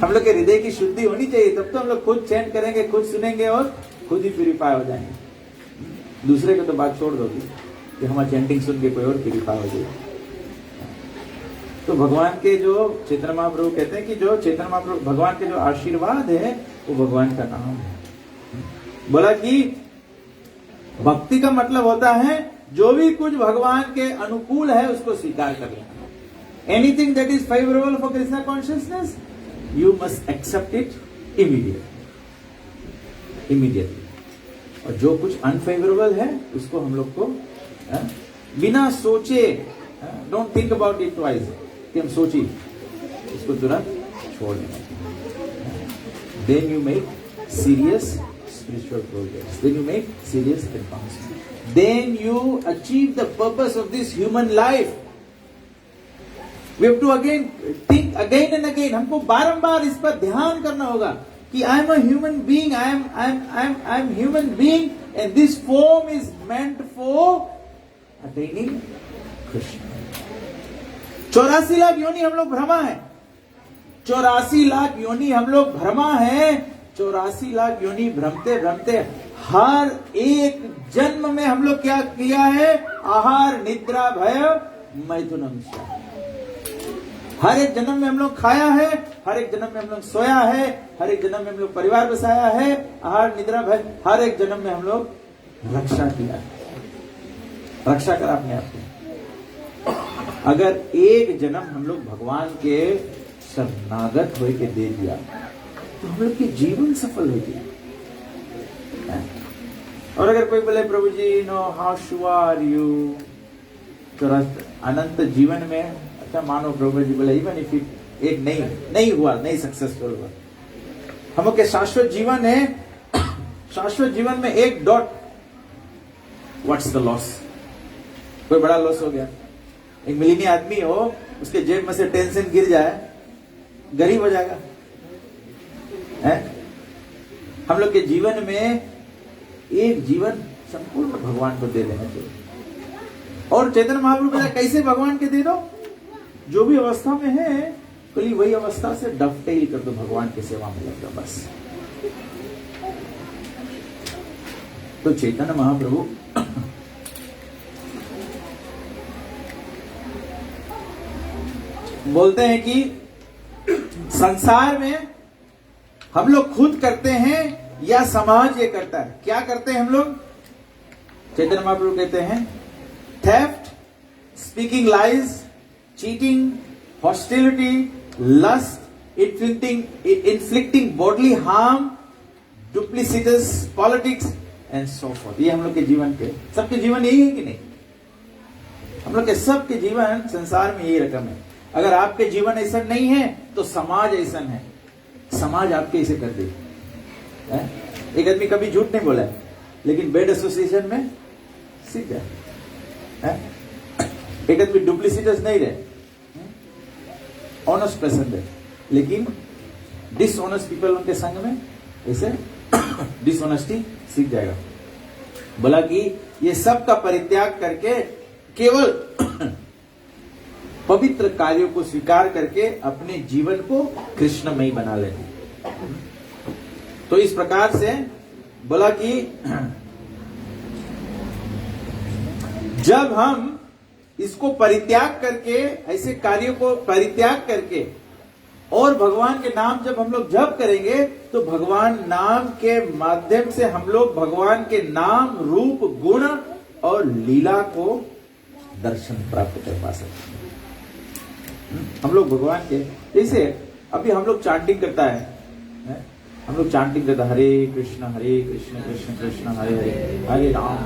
हम लोग के हृदय की शुद्धि होनी चाहिए, तब तो हम लोग खुद चैंट करेंगे, खुद सुनेंगे और खुद ही प्यूरिफाई हो जाएंगे। दूसरे को तो बात छोड़ दोगी कि हमारा चैंटिंग सुन के कोई और प्यूरिफाई हो जाए। तो भगवान के जो चैतन्य महाप्रभु कहते हैं कि जो चैतन्य महाप्रभु भगवान के जो आशीर्वाद है वो भगवान का नाम है। बोला कि भक्ति का मतलब होता है जो भी कुछ भगवान के अनुकूल है उसको स्वीकार कर लेना। Anything that is favourable for Krishna consciousness you must accept it immediately. और जो कुछ अनफेवरेबल है उसको हम लोग को बिना सोचे, don't think about it twice, कि हम सोचिए, इसको तुरंत छोड़ देना। Then you make serious spiritual progress, then you make serious advancement, then you achieve the purpose of this human life. We have to again think again and again, हमको बारंबार इस पर ध्यान करना होगा कि I am a human being, I am human being and this form is meant for attaining Krishna. 84 lakh योनि हम लोग भ्रमा है, 84 लाख योनि हम लोग भ्रमा है। 84 लाख योनि भ्रमते भ्रमते हर एक जन्म में हम लोग क्या किया है? आहार निद्रा भय मैथुनम। हर एक जन्म में हम लोग खाया है, हर एक जन्म में हम लोग सोया है, हर एक जन्म में हम लोग परिवार बसाया है, आहार निद्रा भय, हर एक जन्म में हम लोग रक्षा किया है। रक्षा करा अपने आप को। अगर एक जन्म हम लोग भगवान के शरणागत होके के दे दिया तो हम लोग की जीवन सफल होगी। और अगर कोई बोले प्रभु जी नो हाउ श्योर यू, तो अनंत जीवन में अच्छा मानो प्रभु जी बोले इवन इफ एक नहीं हुआ, नहीं सक्सेसफुल हुआ, हम लोग के शाश्वत जीवन है, शाश्वत जीवन में एक डॉट, व्हाट्स द लॉस? कोई बड़ा लॉस हो गया, एक मिलीनियर आदमी हो, उसके जेब में से टेंशन गिर जाए, गरीब हो जाएगा। हम लोग के जीवन में एक जीवन संपूर्ण भगवान को दे देना चाहिए। और चैतन्य महाप्रभु बोला कैसे भगवान के दे दो? जो भी अवस्था में है कल वही अवस्था से डफटेल कर दो, भगवान की सेवा में लग दो बस। तो चैतन्य महाप्रभु बोलते हैं कि संसार में हम लोग खुद करते हैं या समाज ये करता है? क्या करते हैं हम लोग? चैतन्य महाप्रभु कहते हैं theft, speaking lies, cheating, hostility, lust, inflicting bodily harm, duplicitous politics and so forth. ये हम लोग के जीवन के, सबके जीवन यही है कि नहीं? हम लोग के सबके जीवन संसार में यही रकम है। अगर आपके जीवन ऐसा नहीं है तो समाज ऐसा है, समाज आपके ऐसे कर दे। एक आदमी कभी झूठ नहीं बोला है लेकिन बेड एसोसिएशन में सीख गया। एक आदमी डुप्लिसिटस नहीं रहे, ऑनेस्ट पर्सन है, लेकिन डिसऑनेस्ट पीपल उनके संग में ऐसे डिसऑनेस्टी सीख जाएगा। बोला कि ये सब का परित्याग करके केवल पवित्र कार्यों को स्वीकार करके अपने जीवन को कृष्णमयी बना लेना। तो इस प्रकार से बोला कि जब हम इसको परित्याग करके, ऐसे कार्यों को परित्याग करके और भगवान के नाम जब हम लोग जप करेंगे तो भगवान नाम के माध्यम से हम लोग भगवान के नाम, रूप, गुण और लीला को दर्शन प्राप्त कर पा सकते हैं। हम लोग भगवान के, जैसे अभी हम लोग चांटिंग करता है, हम लोग चांटिंग करता है हरे कृष्ण कृष्ण कृष्ण हरे हरे हरे राम।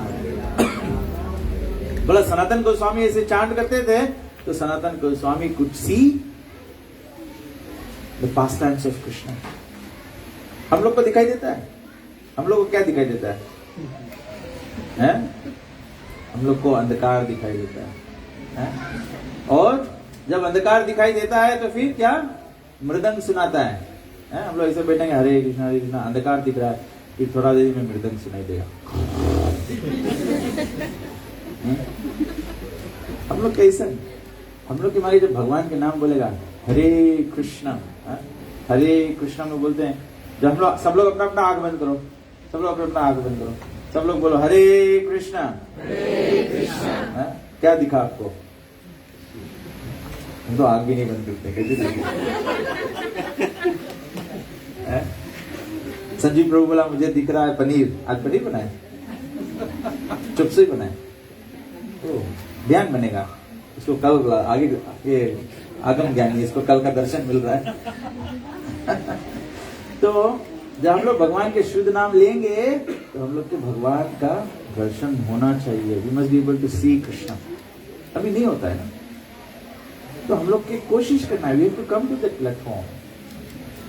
बोला सनातन गोस्वामी ऐसे चांट करते थे तो Sanatana Goswami could see the past times of Krishna. हम लोग को दिखाई देता है? हम लोग को क्या दिखाई देता है? हम लोग को अंधकार दिखाई देता है। और जब अंधकार दिखाई देता है तो फिर क्या? मृदंग सुनाता है। हम लोग ऐसे बैठेंगे हरे कृष्णा, अंधकार दिख रहा है, फिर थोड़ा देर में मृदंग सुनाई देगा। हम लोग कैसे? हम लोग की मारी जब भगवान के नाम बोलेगा हरे कृष्णा में बोलते हैं, जब हम लोग सब लोग अपना अपना आंख बंद करो, सब लोग अपना अपना आंख बंद करो, सब लोग बोलो हरे कृष्णा। हाँ? क्या दिखा आपको? हम तो आग भी नहीं बंद करते, कैसे दिखे? संजीव प्रभु बोला मुझे दिख रहा है पनीर। आज पनीर बनाए? चुप से ही बनाए तो ध्यान बनेगा। इसको कल आगे ये आगम ज्ञानी, इसको कल का दर्शन मिल रहा है। तो जब हम लोग भगवान के शुद्ध नाम लेंगे तो हम लोग के भगवान का दर्शन होना चाहिए। We must be able to see Krishna. अभी नहीं होता है ना, तो हम लोग की कोशिश करना है। We have to come to that platform.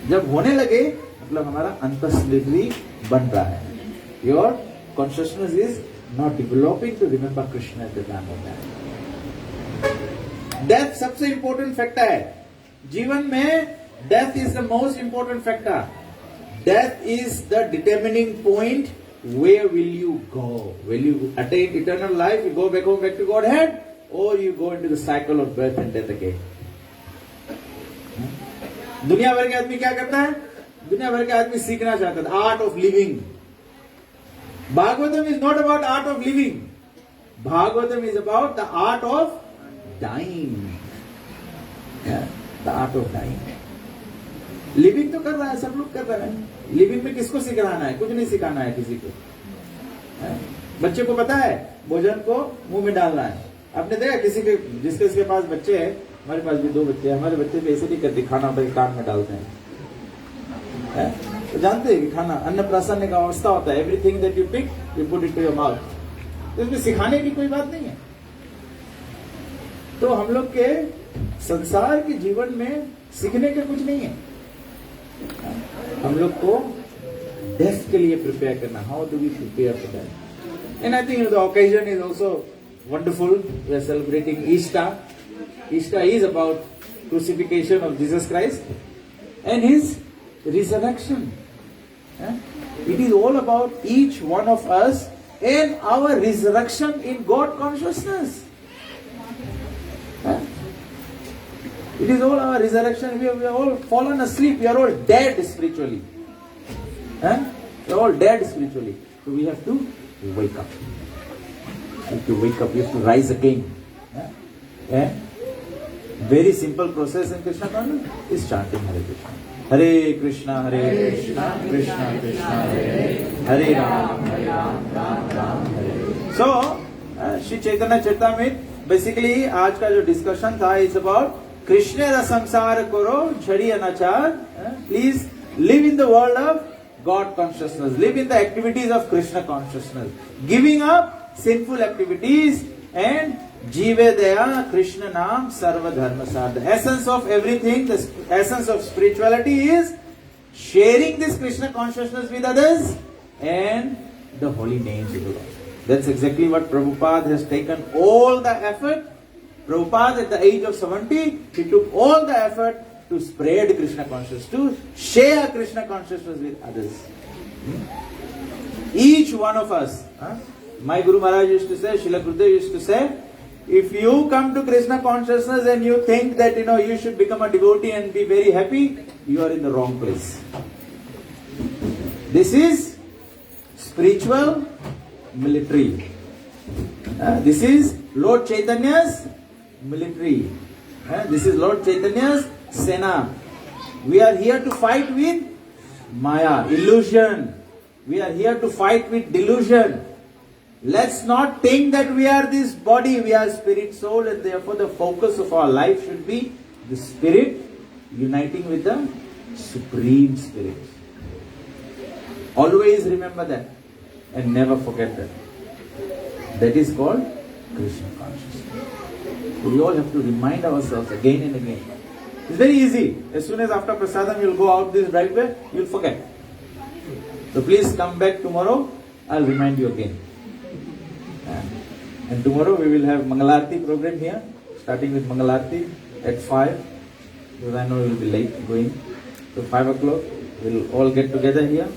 जब होने लगे मतलब हमारा अंतस्मृति बन रहा है। Your consciousness is not developing to remember Krishna at the time of that. Death सबसे इंपॉर्टेंट फैक्टर है जीवन में। Death is the most important factor. Death is the determining point. Where will you go? Will you attain eternal life? You go back home, back to Godhead, or you go into the cycle of birth and death again? दुनिया भर के आदमी क्या करता है? दुनिया भर के आदमी सीखना चाहता है art of living. Bhagavatam is not about art of living. Bhagavatam is about the art of dying. The art of dying. Living तो कर रहा है, सब लोग कर रहा है। लिविंग में किसको सिखाना है? कुछ नहीं सिखाना है किसी को। बच्चे को पता है भोजन को मुंह में डालना है। आपने देखा किसी के जिसके पास बच्चे हैं, हमारे पास भी 2 बच्चे हैं, हमारे बच्चे भी ऐसे नहीं करते, खाना भाई कान में डालते हैं। तो जानते हैं कि खाना अन्नप्राशन का अवस्था होता है। Everything that you pick you put it to your mouth. तो इसमें सिखाने की कोई बात नहीं है। तो हम लोग के संसार के जीवन में सीखने का कुछ नहीं है। हम लोग को डेथ के लिए प्रिपेयर करना। How do we prepare for that? And I think the occasion is also wonderful. We are celebrating Easter. Easter is about crucifixion of Jesus Christ and his resurrection. It is all about each one of us and our resurrection in God consciousness. It is all our resurrection. We are all fallen asleep. We are all dead spiritually. We are all dead spiritually. So we have to wake up. We have to wake up. We have to rise again. Very simple process in Krishna consciousness is chanting Hare Krishna. Hare Krishna, Krishna Krishna, Hare Ram, Ram Ram, Hare. So, Shri Chaitanya Charitamrita, basically आज का जो discussion था is about Krishna दा संसार करो झड़ी अनाचार। Please live in the world of God consciousness. Live in the activities of Krishna consciousness. Giving up sinful activities and जीवे दया कृष्ण नाम सर्व धर्म सार। The essence of everything, the essence of spirituality is sharing this Krishna consciousness with others and the holy names of the lord. That's exactly what Prabhupada has taken all the effort. Prabhupada at the age of 70, he took all the effort to spread Krishna consciousness, to share Krishna consciousness with others. Each one of us. My Guru Maharaj used to say, Srila Gurudev used to say, if you come to Krishna consciousness and you think that you should become a devotee and be very happy, you are in the wrong place. This is spiritual military. This is Lord Chaitanya's military. This is Lord Chaitanya's Sena. We are here to fight with Maya, illusion. We are here to fight with delusion. Let's not think that we are this body. We are spirit, soul, and therefore the focus of our life should be the spirit uniting with the Supreme Spirit. Always remember that and never forget that. That is called Krishna consciousness. We all have to remind ourselves again and again. It's very easy. As soon as after prasadam you'll go out this driveway, you'll forget. So please come back tomorrow. I'll remind you again. And tomorrow we will have Mangalarti program here, starting with Mangalarti at 5. Because I know you'll be late going. So 5 o'clock we'll all get together here.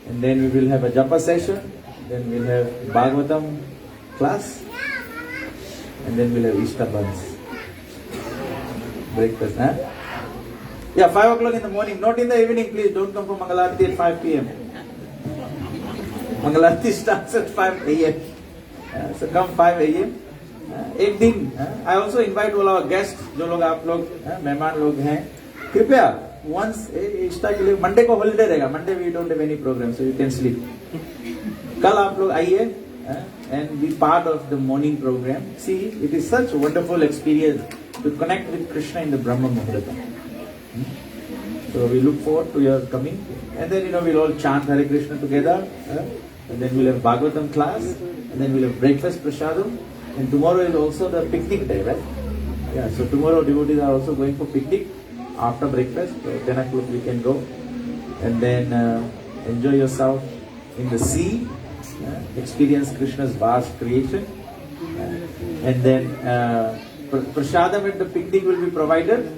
And then we will have a japa session. Then we'll have Bhagavatam class. And then we'll have Easter buns. Breakfast, Yeah, 5 o'clock in the morning, not in the evening, please. Don't come for Mangalarti at 5 p.m. Mangalarti starts at 5 a.m. So come 5 a.m. एक दिन I also invite all our guests, जो लोग आप लोग मेहमान लोग हैं, कृपया once इष्टा के लिए मंडे को हॉलीडे रहेगा. Monday we don't have any program, so you can sleep. कल आप लोग आइए and be part of the morning program. See, it is such a wonderful experience to connect with Krishna in the Brahma Muhurta. So we look forward to your coming, and then we'll all chant Hare Krishna together, and then we'll have Bhagavatam class, and then we'll have breakfast prasadam, and tomorrow is also the picnic day, right? Yeah, so tomorrow devotees are also going for picnic after breakfast. So 10 o'clock we can go, and then enjoy yourself in the sea, experience Krishna's vast creation, and then prasadam at the picnic will be provided.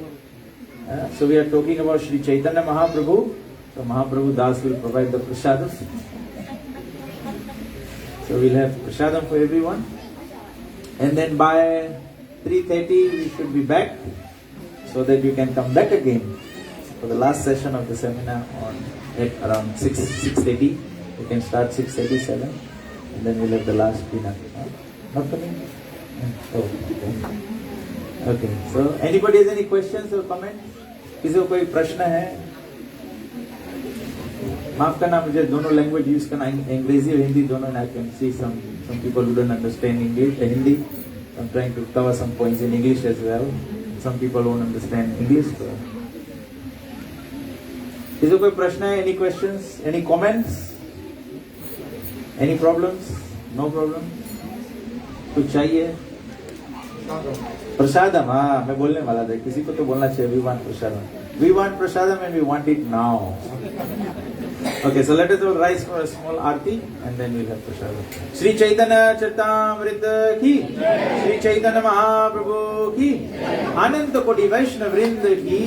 So we are talking about Sri Chaitanya Mahaprabhu. So Mahaprabhu Das will provide the prasadam. So we'll have prasadam for everyone. And then by 3:30 we should be back, so that you can come back again for the last session of the seminar at around 6:30. You can start 6:37, and then we'll have the last dinner. Not coming? Oh, okay. Okay. So anybody has any questions or comments? किसी को कोई प्रश्न है? माफ करना, मुझे दोनों language use करना, अंग्रेजी और हिंदी दोनों. I can see some people who don't understand English, Hindi. I'm trying to cover some points in English as well. Some people won't understand English. So. किसी को कोई प्रश्न है? Any questions? Any comments? Any problems? No problem? कुछ चाहिए? प्रसादम. हाँ, मैं बोलने वाला था, किसी को तो बोलना चाहिए. We want prasadam. We want prasadam and we want it now. Okay, so let us all rise for a small aarti and then we'll have prasadam. Sri Chaitanya Charitamrita ki, Sri Chaitanya Mahaprabhu ki, Ananta Koti Vaishnava Vrinda ki,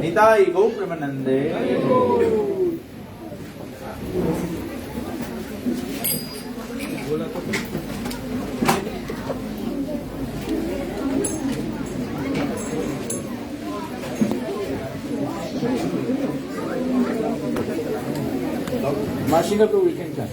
Nitai Gau Premanande. Marching up to weekend time.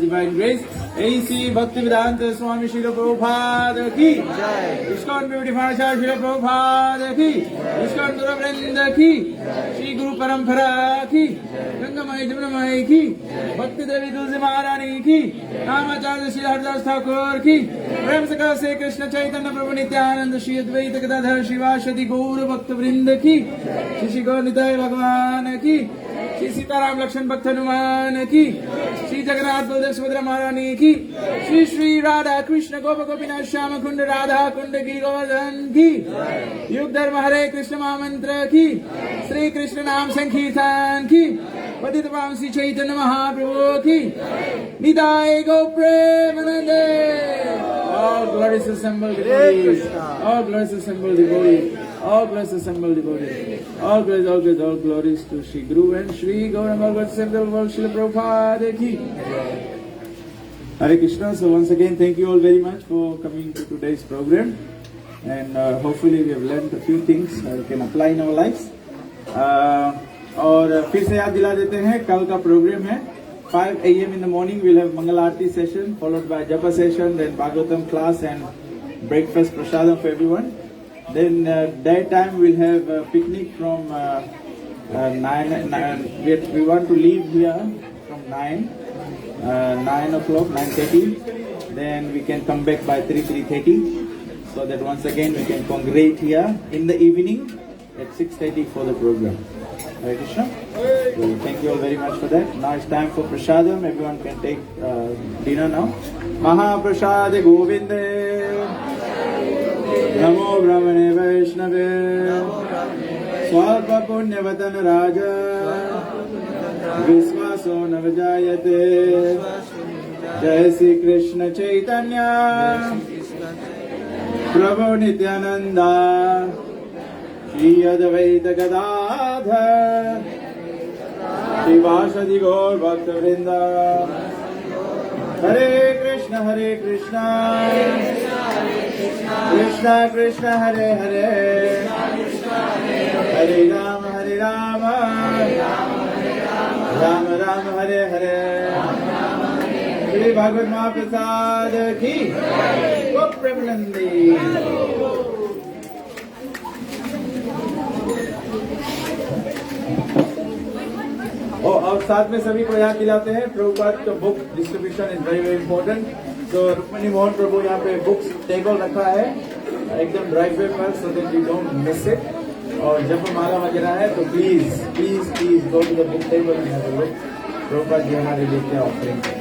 Divine Grace, A.C. Bhaktivedanta Swami Srila Prabhupada ki, ISKCON Beauty Parashar Srila Prabhupada ki, ISKCON Guru Vrinda ki, Shri Guru Parampara ki, Ganga Mai Jamuna Mai ki, Bhakti Devi Tulsi Maharani ki, Namacharya Shri Haridas Thakur ki, Prem Sakha Se Krishna Chaitanya Prabhu Nityananda Shri Advaita Gadadhar Shivashati Gaura Bhakta Vrinda ki, Shri Gaur Nitai Bhagwan ki, Shri Sitaram Lakshman भक्त हनुमान की, श्री जगन्नाथ बलदेव सुभद्रा महारानी की, श्री श्री राधा कृष्ण गोप गोपीनाथ श्याम कुंड राधा कुंड की गोवर्धन की, युग धर्म हरे कृष्ण महामंत्र की, श्री कृष्ण नाम संकीर्तन की, पतित पावन श्री चैतन्य महाप्रभु की, निताय गौ प्रेमानंदे। All glories assembled devotees, all glories assembled devotees, all glories assembled devotees, all glories to Shri Guru and Shri Gauranga Bhagavad Central World Srila Prabhupada ki. Hare Krishna. So once again, thank you all very much for coming to today's program, and hopefully we have learned a few things we can apply in our lives. और फिर से याद दिला देते हैं, कल का programme है 5 a.m. in the morning. We'll have Mangal Aarti session followed by Japa session, then Bhagavatam class and breakfast prasadam for everyone. Then that time we'll have a picnic from 9. We want to leave here from 9 o'clock, 9:30. Then we can come back by 3:30, so that once again we can congregate here in the evening at 6:30 for the program. Hare Krishna. So thank you all very much for that. Now it's time for prasadam. Everyone can take dinner now. Mahaprasade Govinde. Namo Brahmane Vaishnave. Swalpa Punyavatan Raja. Visvaso Navajayate. Jai Sri Krishna Chaitanya. Prabhu Nityananda. Shri Advaita Gadadhar श्रीवासदि गौर भक्त वृंद हरे कृष्ण कृष्ण कृष्ण हरे हरे हरे राम राम राम हरे हरे श्री भागवत महाप्रसाद की प्रेमानंदी। और साथ में सभी को याद दिलाते हैं प्रभुपाद का book distribution is very very important. तो रुक्मिणी मोहन प्रभु यहाँ पे बुक्स टेबल रखा है एकदम ड्राइव वे पर, so that you don't miss it. और जब माला वगैरह है तो please please please go to the book table and have a look. Prabhupada ji हमारे लिए क्या ऑफरिंग है।